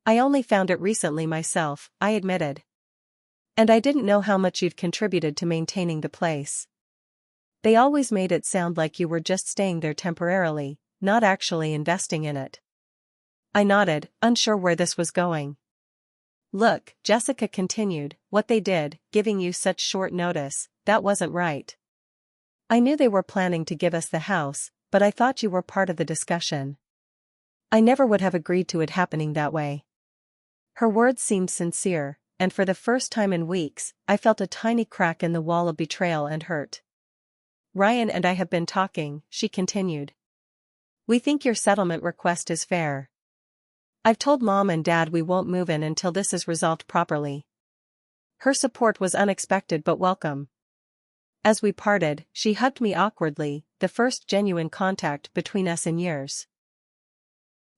"I only found it recently myself," I admitted. "And I didn't know how much you'd contributed to maintaining the place. They always made it sound like you were just staying there temporarily, not actually investing in it." I nodded, unsure where this was going. "Look," Jessica continued, "what they did, giving you such short notice, that wasn't right. I knew they were planning to give us the house, but I thought you were part of the discussion. I never would have agreed to it happening that way." Her words seemed sincere, and for the first time in weeks, I felt a tiny crack in the wall of betrayal and hurt. "Ryan and I have been talking," she continued. "We think your settlement request is fair. I've told Mom and Dad we won't move in until this is resolved properly." Her support was unexpected but welcome. As we parted, she hugged me awkwardly, the first genuine contact between us in years.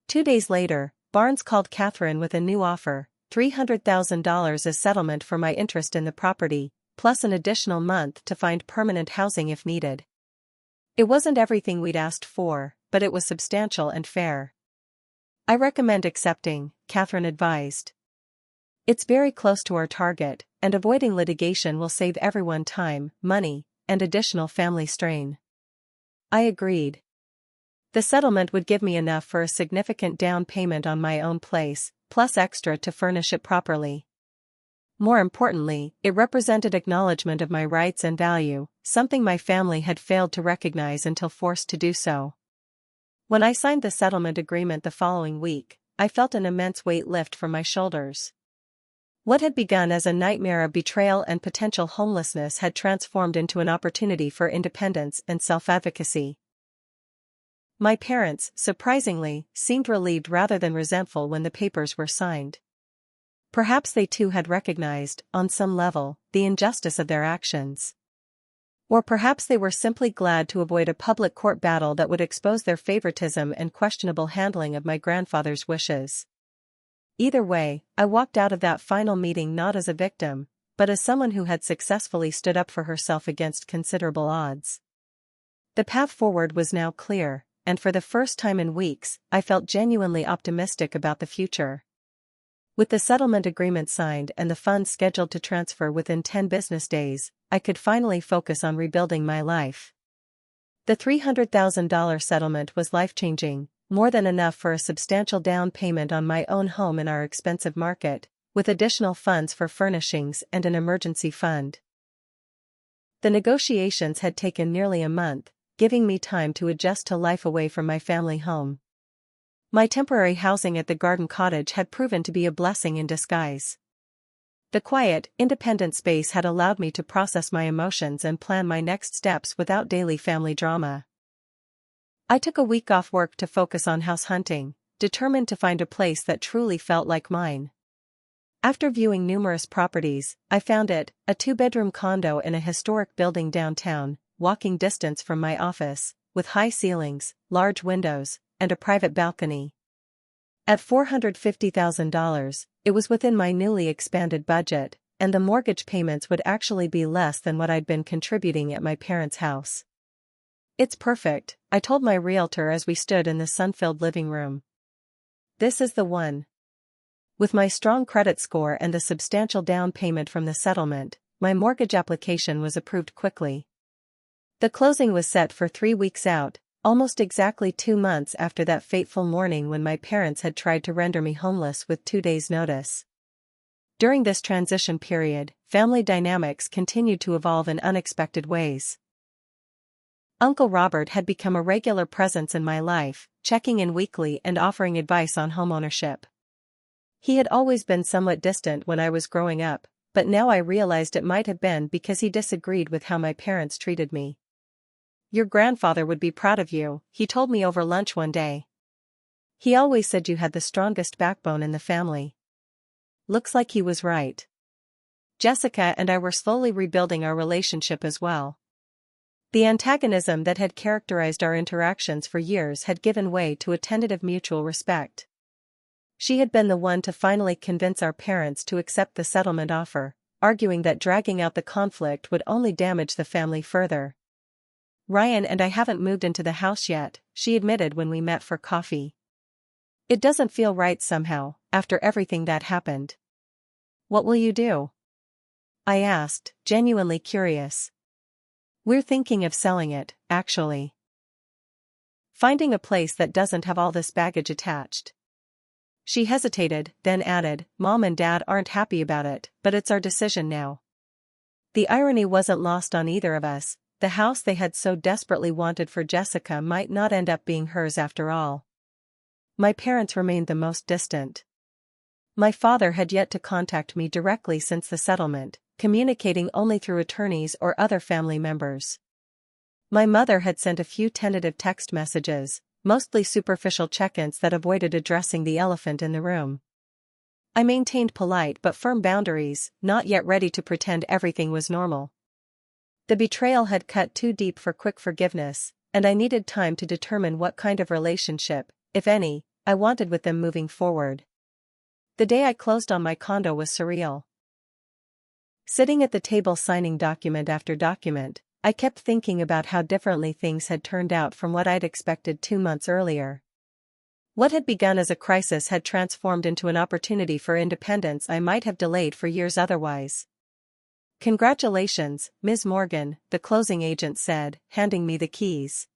2 days later, Barnes called Catherine with a new offer: $300,000 as settlement for my interest in the property, plus an additional month to find permanent housing if needed. It wasn't everything we'd asked for, but it was substantial and fair. "I recommend accepting," Catherine advised. "It's very close to our target, and avoiding litigation will save everyone time, money, and additional family strain." I agreed. The settlement would give me enough for a significant down payment on my own place, plus extra to furnish it properly. More importantly, it represented acknowledgement of my rights and value, something my family had failed to recognize until forced to do so. When I signed the settlement agreement the following week, I felt an immense weight lift from my shoulders. What had begun as a nightmare of betrayal and potential homelessness had transformed into an opportunity for independence and self-advocacy. My parents, surprisingly, seemed relieved rather than resentful when the papers were signed. Perhaps they too had recognized, on some level, the injustice of their actions. Or perhaps they were simply glad to avoid a public court battle that would expose their favoritism and questionable handling of my grandfather's wishes. Either way, I walked out of that final meeting not as a victim, but as someone who had successfully stood up for herself against considerable odds. The path forward was now clear, and for the first time in weeks, I felt genuinely optimistic about the future. With the settlement agreement signed and the funds scheduled to transfer within 10 business days, I could finally focus on rebuilding my life. The $300,000 settlement was life-changing, more than enough for a substantial down payment on my own home in our expensive market, with additional funds for furnishings and an emergency fund. The negotiations had taken nearly a month, giving me time to adjust to life away from my family home. My temporary housing at the garden cottage had proven to be a blessing in disguise. The quiet, independent space had allowed me to process my emotions and plan my next steps without daily family drama. I took a week off work to focus on house hunting, determined to find a place that truly felt like mine. After viewing numerous properties, I found it, a 2-bedroom condo in a historic building downtown, walking distance from my office, with high ceilings, large windows, and a private balcony. At $450,000, it was within my newly expanded budget, and the mortgage payments would actually be less than what I'd been contributing at my parents' house. "It's perfect," I told my realtor as we stood in the sun-filled living room. "This is the one." With my strong credit score and the substantial down payment from the settlement, my mortgage application was approved quickly. The closing was set for 3 weeks out, almost exactly 2 months after that fateful morning when my parents had tried to render me homeless with 2 days' notice. During this transition period, family dynamics continued to evolve in unexpected ways. Uncle Robert had become a regular presence in my life, checking in weekly and offering advice on homeownership. He had always been somewhat distant when I was growing up, but now I realized it might have been because he disagreed with how my parents treated me. "Your grandfather would be proud of you," he told me over lunch one day. "He always said you had the strongest backbone in the family." Looks like he was right. Jessica and I were slowly rebuilding our relationship as well. The antagonism that had characterized our interactions for years had given way to a tentative mutual respect. She had been the one to finally convince our parents to accept the settlement offer, arguing that dragging out the conflict would only damage the family further. "Ryan and I haven't moved into the house yet," she admitted when we met for coffee. "It doesn't feel right somehow, after everything that happened." "What will you do?" I asked, genuinely curious. "We're thinking of selling it, actually. Finding a place that doesn't have all this baggage attached." She hesitated, then added, "Mom and Dad aren't happy about it, but it's our decision now." The irony wasn't lost on either of us. The house they had so desperately wanted for Jessica might not end up being hers after all. My parents remained the most distant. My father had yet to contact me directly since the settlement, communicating only through attorneys or other family members. My mother had sent a few tentative text messages, mostly superficial check-ins that avoided addressing the elephant in the room. I maintained polite but firm boundaries, not yet ready to pretend everything was normal. The betrayal had cut too deep for quick forgiveness, and I needed time to determine what kind of relationship, if any, I wanted with them moving forward. The day I closed on my condo was surreal. Sitting at the table signing document after document, I kept thinking about how differently things had turned out from what I'd expected 2 months earlier. What had begun as a crisis had transformed into an opportunity for independence I might have delayed for years otherwise. "Congratulations, Ms. Morgan," the closing agent said, handing me the keys.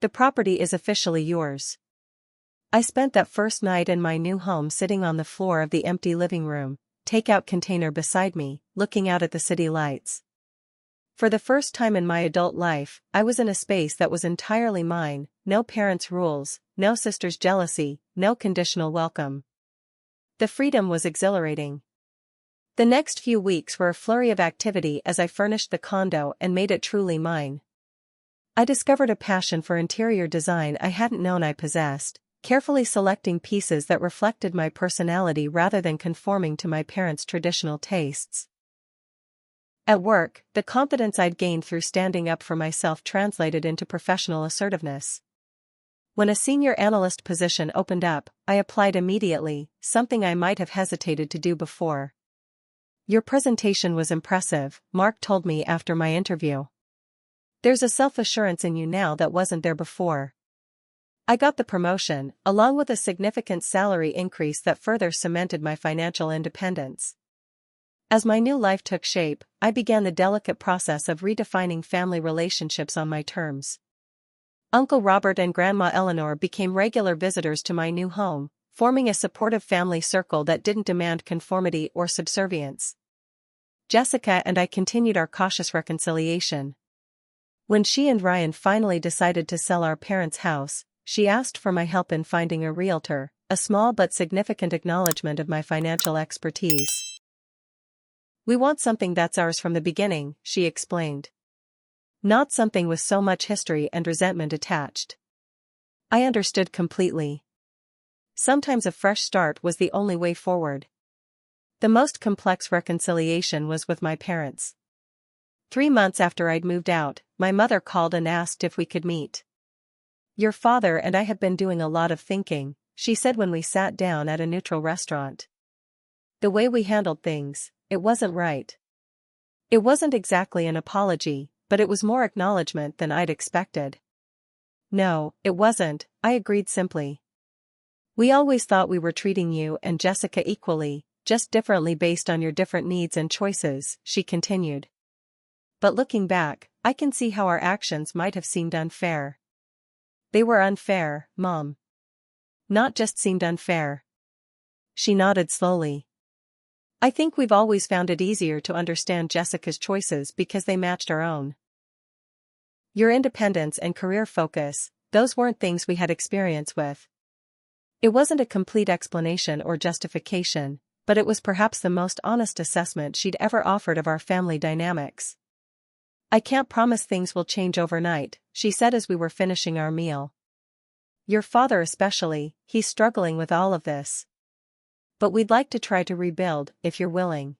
"The property is officially yours." I spent that first night in my new home sitting on the floor of the empty living room, takeout container beside me, looking out at the city lights. For the first time in my adult life, I was in a space that was entirely mine, no parents' rules, no sister's jealousy, no conditional welcome. The freedom was exhilarating. The next few weeks were a flurry of activity as I furnished the condo and made it truly mine. I discovered a passion for interior design I hadn't known I possessed, carefully selecting pieces that reflected my personality rather than conforming to my parents' traditional tastes. At work, the confidence I'd gained through standing up for myself translated into professional assertiveness. When a senior analyst position opened up, I applied immediately, something I might have hesitated to do before. "Your presentation was impressive," Mark told me after my interview. "There's a self-assurance in you now that wasn't there before." I got the promotion, along with a significant salary increase that further cemented my financial independence. As my new life took shape, I began the delicate process of redefining family relationships on my terms. Uncle Robert and Grandma Eleanor became regular visitors to my new home, forming a supportive family circle that didn't demand conformity or subservience. Jessica and I continued our cautious reconciliation. When she and Ryan finally decided to sell our parents' house, she asked for my help in finding a realtor, a small but significant acknowledgement of my financial expertise. "We want something that's ours from the beginning," she explained. "Not something with so much history and resentment attached." I understood completely. Sometimes a fresh start was the only way forward. The most complex reconciliation was with my parents. 3 months after I'd moved out, my mother called and asked if we could meet. "Your father and I have been doing a lot of thinking," she said when we sat down at a neutral restaurant. "The way we handled things, it wasn't right." It wasn't exactly an apology, but it was more acknowledgement than I'd expected. "No, it wasn't," I agreed simply. "We always thought we were treating you and Jessica equally, just differently based on your different needs and choices," she continued. "But looking back, I can see how our actions might have seemed unfair." "They were unfair, Mom." "Not just seemed unfair." She nodded slowly. "I think we've always found it easier to understand Jessica's choices because they matched our own. Your independence and career focus, those weren't things we had experience with." It wasn't a complete explanation or justification, but it was perhaps the most honest assessment she'd ever offered of our family dynamics. "I can't promise things will change overnight," she said as we were finishing our meal. "Your father especially, he's struggling with all of this. But we'd like to try to rebuild, if you're willing."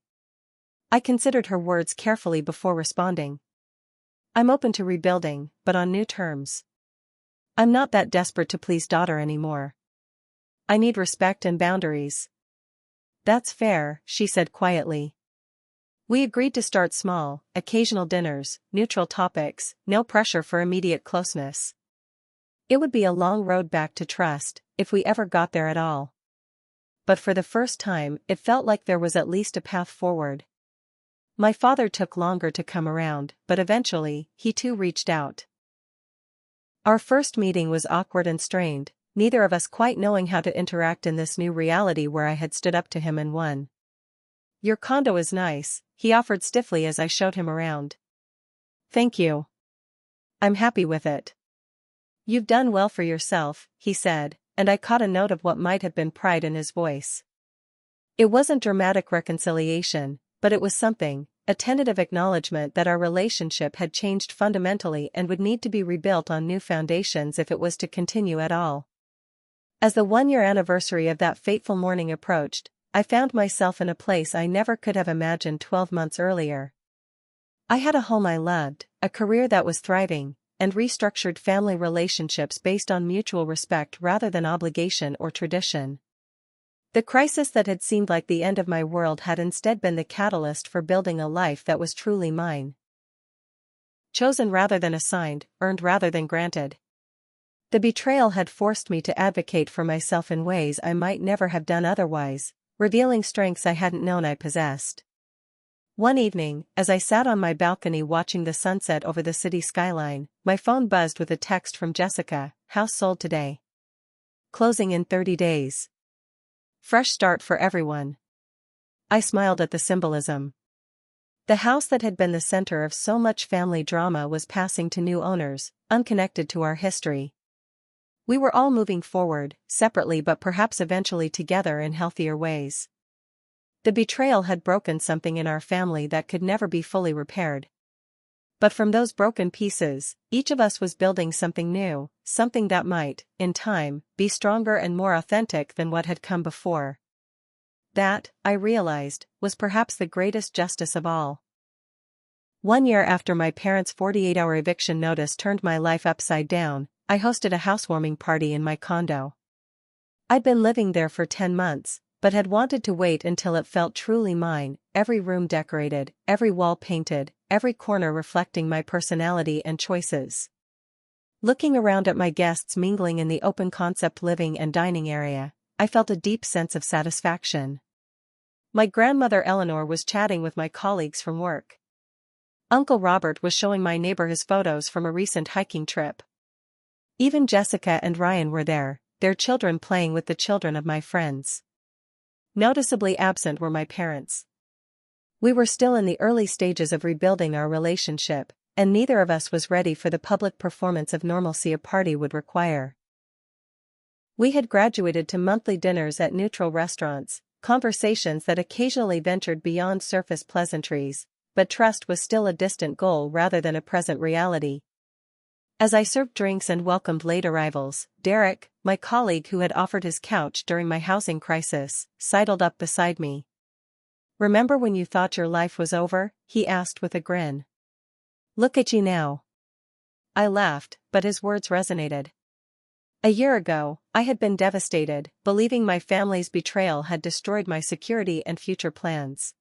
I considered her words carefully before responding. "I'm open to rebuilding, but on new terms. I'm not that desperate to please daughter anymore. I need respect and boundaries." "That's fair," she said quietly. We agreed to start small, occasional dinners, neutral topics, no pressure for immediate closeness. It would be a long road back to trust, if we ever got there at all. But for the first time, it felt like there was at least a path forward. My father took longer to come around, but eventually, he too reached out. Our first meeting was awkward and strained, neither of us quite knowing how to interact in this new reality where I had stood up to him and won. "Your condo is nice," he offered stiffly as I showed him around. "Thank you. I'm happy with it." "You've done well for yourself," he said, and I caught a note of what might have been pride in his voice. It wasn't dramatic reconciliation, but it was something, a tentative acknowledgement that our relationship had changed fundamentally and would need to be rebuilt on new foundations if it was to continue at all. As the one-year anniversary of that fateful morning approached, I found myself in a place I never could have imagined 12 months earlier. I had a home I loved, a career that was thriving, and restructured family relationships based on mutual respect rather than obligation or tradition. The crisis that had seemed like the end of my world had instead been the catalyst for building a life that was truly mine. Chosen rather than assigned, earned rather than granted. The betrayal had forced me to advocate for myself in ways I might never have done otherwise, revealing strengths I hadn't known I possessed. One evening, as I sat on my balcony watching the sunset over the city skyline, my phone buzzed with a text from Jessica. "House sold today. Closing in 30 days. Fresh start for everyone." I smiled at the symbolism. The house that had been the center of so much family drama was passing to new owners, unconnected to our history. We were all moving forward, separately but perhaps eventually together in healthier ways. The betrayal had broken something in our family that could never be fully repaired. But from those broken pieces, each of us was building something new, something that might, in time, be stronger and more authentic than what had come before. That, I realized, was perhaps the greatest justice of all. 1 year after my parents' 48-hour eviction notice turned my life upside down, I hosted a housewarming party in my condo. I'd been living there for 10 months, but had wanted to wait until it felt truly mine, every room decorated, every wall painted, every corner reflecting my personality and choices. Looking around at my guests mingling in the open-concept living and dining area, I felt a deep sense of satisfaction. My grandmother Eleanor was chatting with my colleagues from work. Uncle Robert was showing my neighbor his photos from a recent hiking trip. Even Jessica and Ryan were there, their children playing with the children of my friends. Noticeably absent were my parents. We were still in the early stages of rebuilding our relationship, and neither of us was ready for the public performance of normalcy a party would require. We had graduated to monthly dinners at neutral restaurants, conversations that occasionally ventured beyond surface pleasantries, but trust was still a distant goal rather than a present reality. As I served drinks and welcomed late arrivals, Derek, my colleague who had offered his couch during my housing crisis, sidled up beside me. "Remember when you thought your life was over?" he asked with a grin. "Look at you now." I laughed, but his words resonated. A year ago, I had been devastated, believing my family's betrayal had destroyed my security and future plans.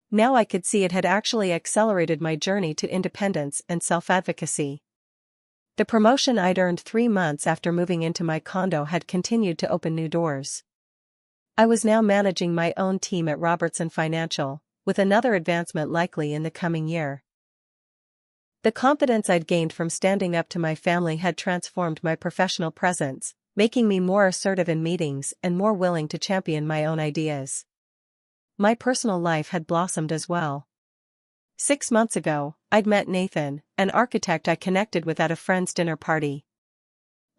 Now I could see it had actually accelerated my journey to independence and self-advocacy. The promotion I'd earned 3 months after moving into my condo had continued to open new doors. I was now managing my own team at Robertson Financial, with another advancement likely in the coming year. The confidence I'd gained from standing up to my family had transformed my professional presence, making me more assertive in meetings and more willing to champion my own ideas. My personal life had blossomed as well. 6 months ago, I'd met Nathan, an architect I connected with at a friend's dinner party.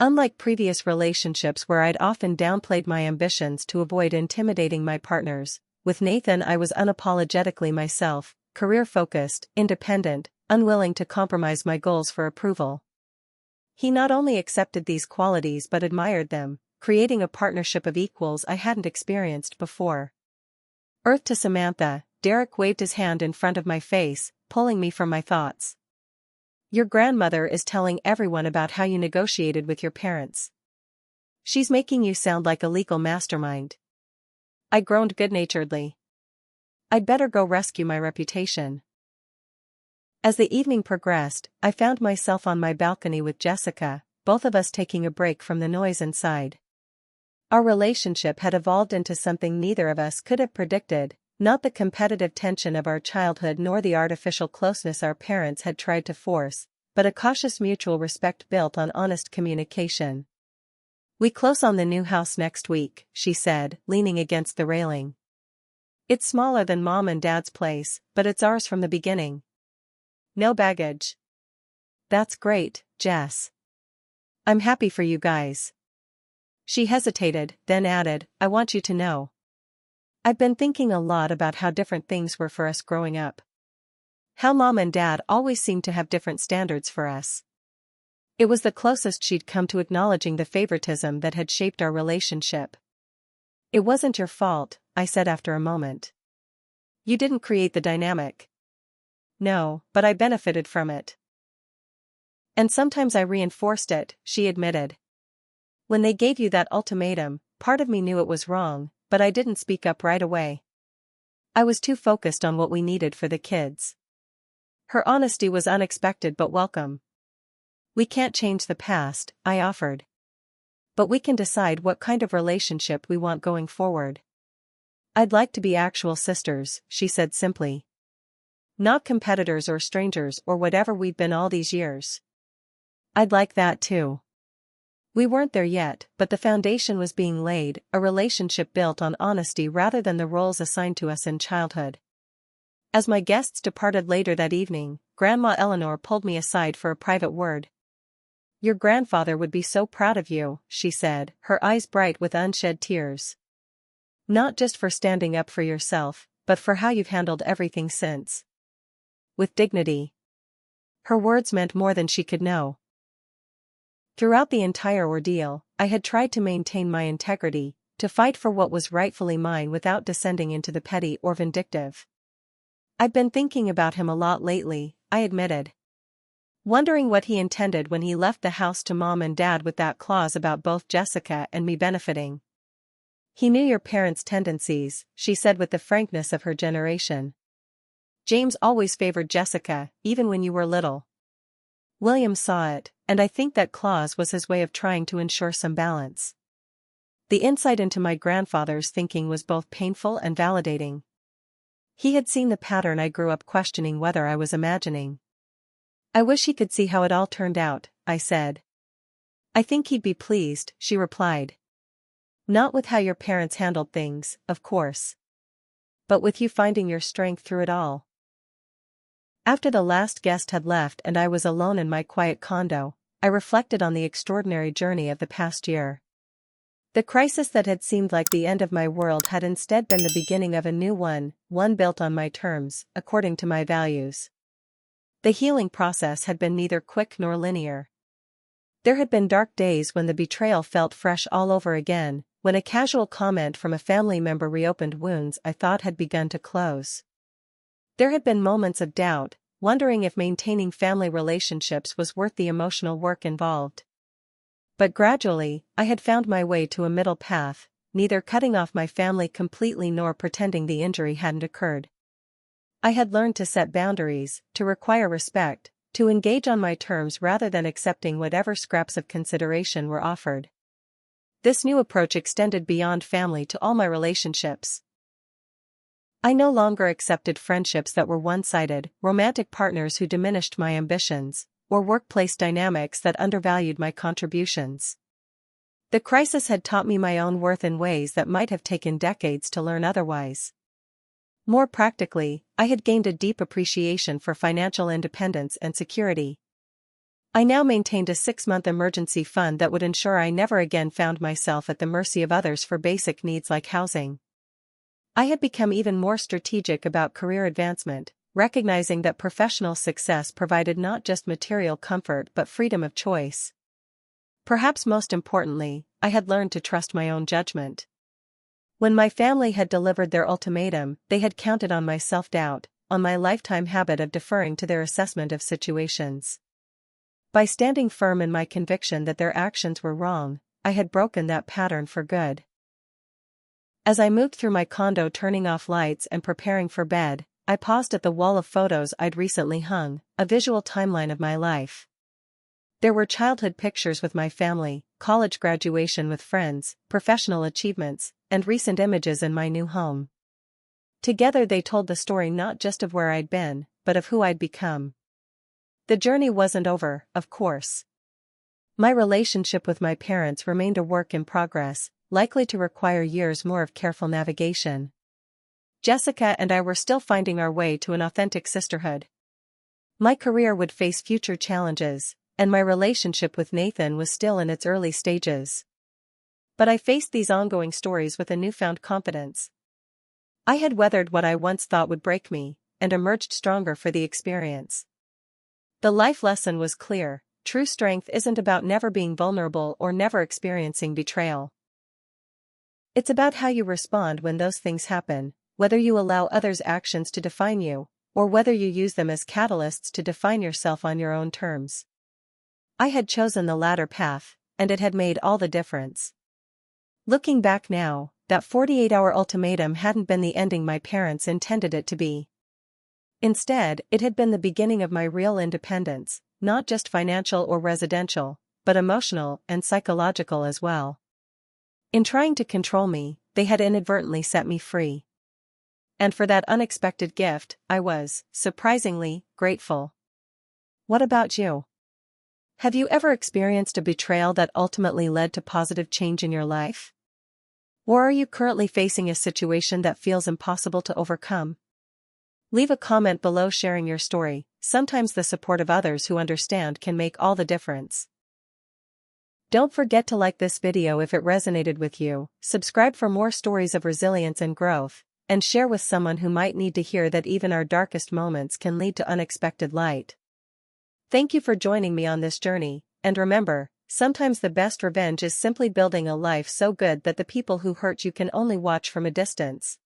Unlike previous relationships where I'd often downplayed my ambitions to avoid intimidating my partners, with Nathan I was unapologetically myself, career-focused, independent, unwilling to compromise my goals for approval. He not only accepted these qualities but admired them, creating a partnership of equals I hadn't experienced before. Earth to Samantha, Derek waved his hand in front of my face, pulling me from my thoughts. "Your grandmother is telling everyone about how you negotiated with your parents. She's making you sound like a legal mastermind." I groaned good-naturedly. "I'd better go rescue my reputation." As the evening progressed, I found myself on my balcony with Jessica, both of us taking a break from the noise inside. Our relationship had evolved into something neither of us could have predicted, not the competitive tension of our childhood nor the artificial closeness our parents had tried to force, but a cautious mutual respect built on honest communication. "We close on the new house next week," she said, leaning against the railing. "It's smaller than Mom and Dad's place, but it's ours from the beginning. No baggage." "That's great, Jess. I'm happy for you guys." She hesitated, then added, "I want you to know. I've been thinking a lot about how different things were for us growing up. How Mom and Dad always seemed to have different standards for us." It was the closest she'd come to acknowledging the favoritism that had shaped our relationship. "It wasn't your fault," I said after a moment. "You didn't create the dynamic." "No, but I benefited from it. And sometimes I reinforced it," she admitted. "When they gave you that ultimatum, part of me knew it was wrong, but I didn't speak up right away. I was too focused on what we needed for the kids." Her honesty was unexpected but welcome. "We can't change the past," I offered. "But we can decide what kind of relationship we want going forward." "I'd like to be actual sisters," she said simply. "Not competitors or strangers or whatever we've been all these years." "I'd like that too." We weren't there yet, but the foundation was being laid, a relationship built on honesty rather than the roles assigned to us in childhood. As my guests departed later that evening, Grandma Eleanor pulled me aside for a private word. "Your grandfather would be so proud of you," she said, her eyes bright with unshed tears. "Not just for standing up for yourself, but for how you've handled everything since. With dignity." Her words meant more than she could know. Throughout the entire ordeal, I had tried to maintain my integrity, to fight for what was rightfully mine without descending into the petty or vindictive. "I've been thinking about him a lot lately," I admitted. "Wondering what he intended when he left the house to Mom and Dad with that clause about both Jessica and me benefiting." "He knew your parents' tendencies," she said with the frankness of her generation. "James always favored Jessica, even when you were little. William saw it, and I think that clause was his way of trying to ensure some balance." The insight into my grandfather's thinking was both painful and validating. He had seen the pattern I grew up questioning whether I was imagining. "I wish he could see how it all turned out," I said. "I think he'd be pleased," she replied. "Not with how your parents handled things, of course. But with you finding your strength through it all." After the last guest had left and I was alone in my quiet condo, I reflected on the extraordinary journey of the past year. The crisis that had seemed like the end of my world had instead been the beginning of a new one built on my terms, according to my values. The healing process had been neither quick nor linear. There had been dark days when the betrayal felt fresh all over again, when a casual comment from a family member reopened wounds I thought had begun to close. There had been moments of doubt, wondering if maintaining family relationships was worth the emotional work involved. But gradually, I had found my way to a middle path, neither cutting off my family completely nor pretending the injury hadn't occurred. I had learned to set boundaries, to require respect, to engage on my terms rather than accepting whatever scraps of consideration were offered. This new approach extended beyond family to all my relationships. I no longer accepted friendships that were one-sided, romantic partners who diminished my ambitions, or workplace dynamics that undervalued my contributions. The crisis had taught me my own worth in ways that might have taken decades to learn otherwise. More practically, I had gained a deep appreciation for financial independence and security. I now maintained a 6-month emergency fund that would ensure I never again found myself at the mercy of others for basic needs like housing. I had become even more strategic about career advancement, recognizing that professional success provided not just material comfort but freedom of choice. Perhaps most importantly, I had learned to trust my own judgment. When my family had delivered their ultimatum, they had counted on my self-doubt, on my lifetime habit of deferring to their assessment of situations. By standing firm in my conviction that their actions were wrong, I had broken that pattern for good. As I moved through my condo turning off lights and preparing for bed, I paused at the wall of photos I'd recently hung, a visual timeline of my life. There were childhood pictures with my family, college graduation with friends, professional achievements, and recent images in my new home. Together they told the story not just of where I'd been, but of who I'd become. The journey wasn't over, of course. My relationship with my parents remained a work in progress, likely to require years more of careful navigation. Jessica and I were still finding our way to an authentic sisterhood. My career would face future challenges, and my relationship with Nathan was still in its early stages. But I faced these ongoing stories with a newfound confidence. I had weathered what I once thought would break me, and emerged stronger for the experience. The life lesson was clear: true strength isn't about never being vulnerable or never experiencing betrayal. It's about how you respond when those things happen, whether you allow others' actions to define you, or whether you use them as catalysts to define yourself on your own terms. I had chosen the latter path, and it had made all the difference. Looking back now, that 48-hour ultimatum hadn't been the ending my parents intended it to be. Instead, it had been the beginning of my real independence, not just financial or residential, but emotional and psychological as well. In trying to control me, they had inadvertently set me free. And for that unexpected gift, I was, surprisingly, grateful. What about you? Have you ever experienced a betrayal that ultimately led to positive change in your life? Or are you currently facing a situation that feels impossible to overcome? Leave a comment below sharing your story. Sometimes the support of others who understand can make all the difference. Don't forget to like this video if it resonated with you, subscribe for more stories of resilience and growth, and share with someone who might need to hear that even our darkest moments can lead to unexpected light. Thank you for joining me on this journey, and remember, sometimes the best revenge is simply building a life so good that the people who hurt you can only watch from a distance.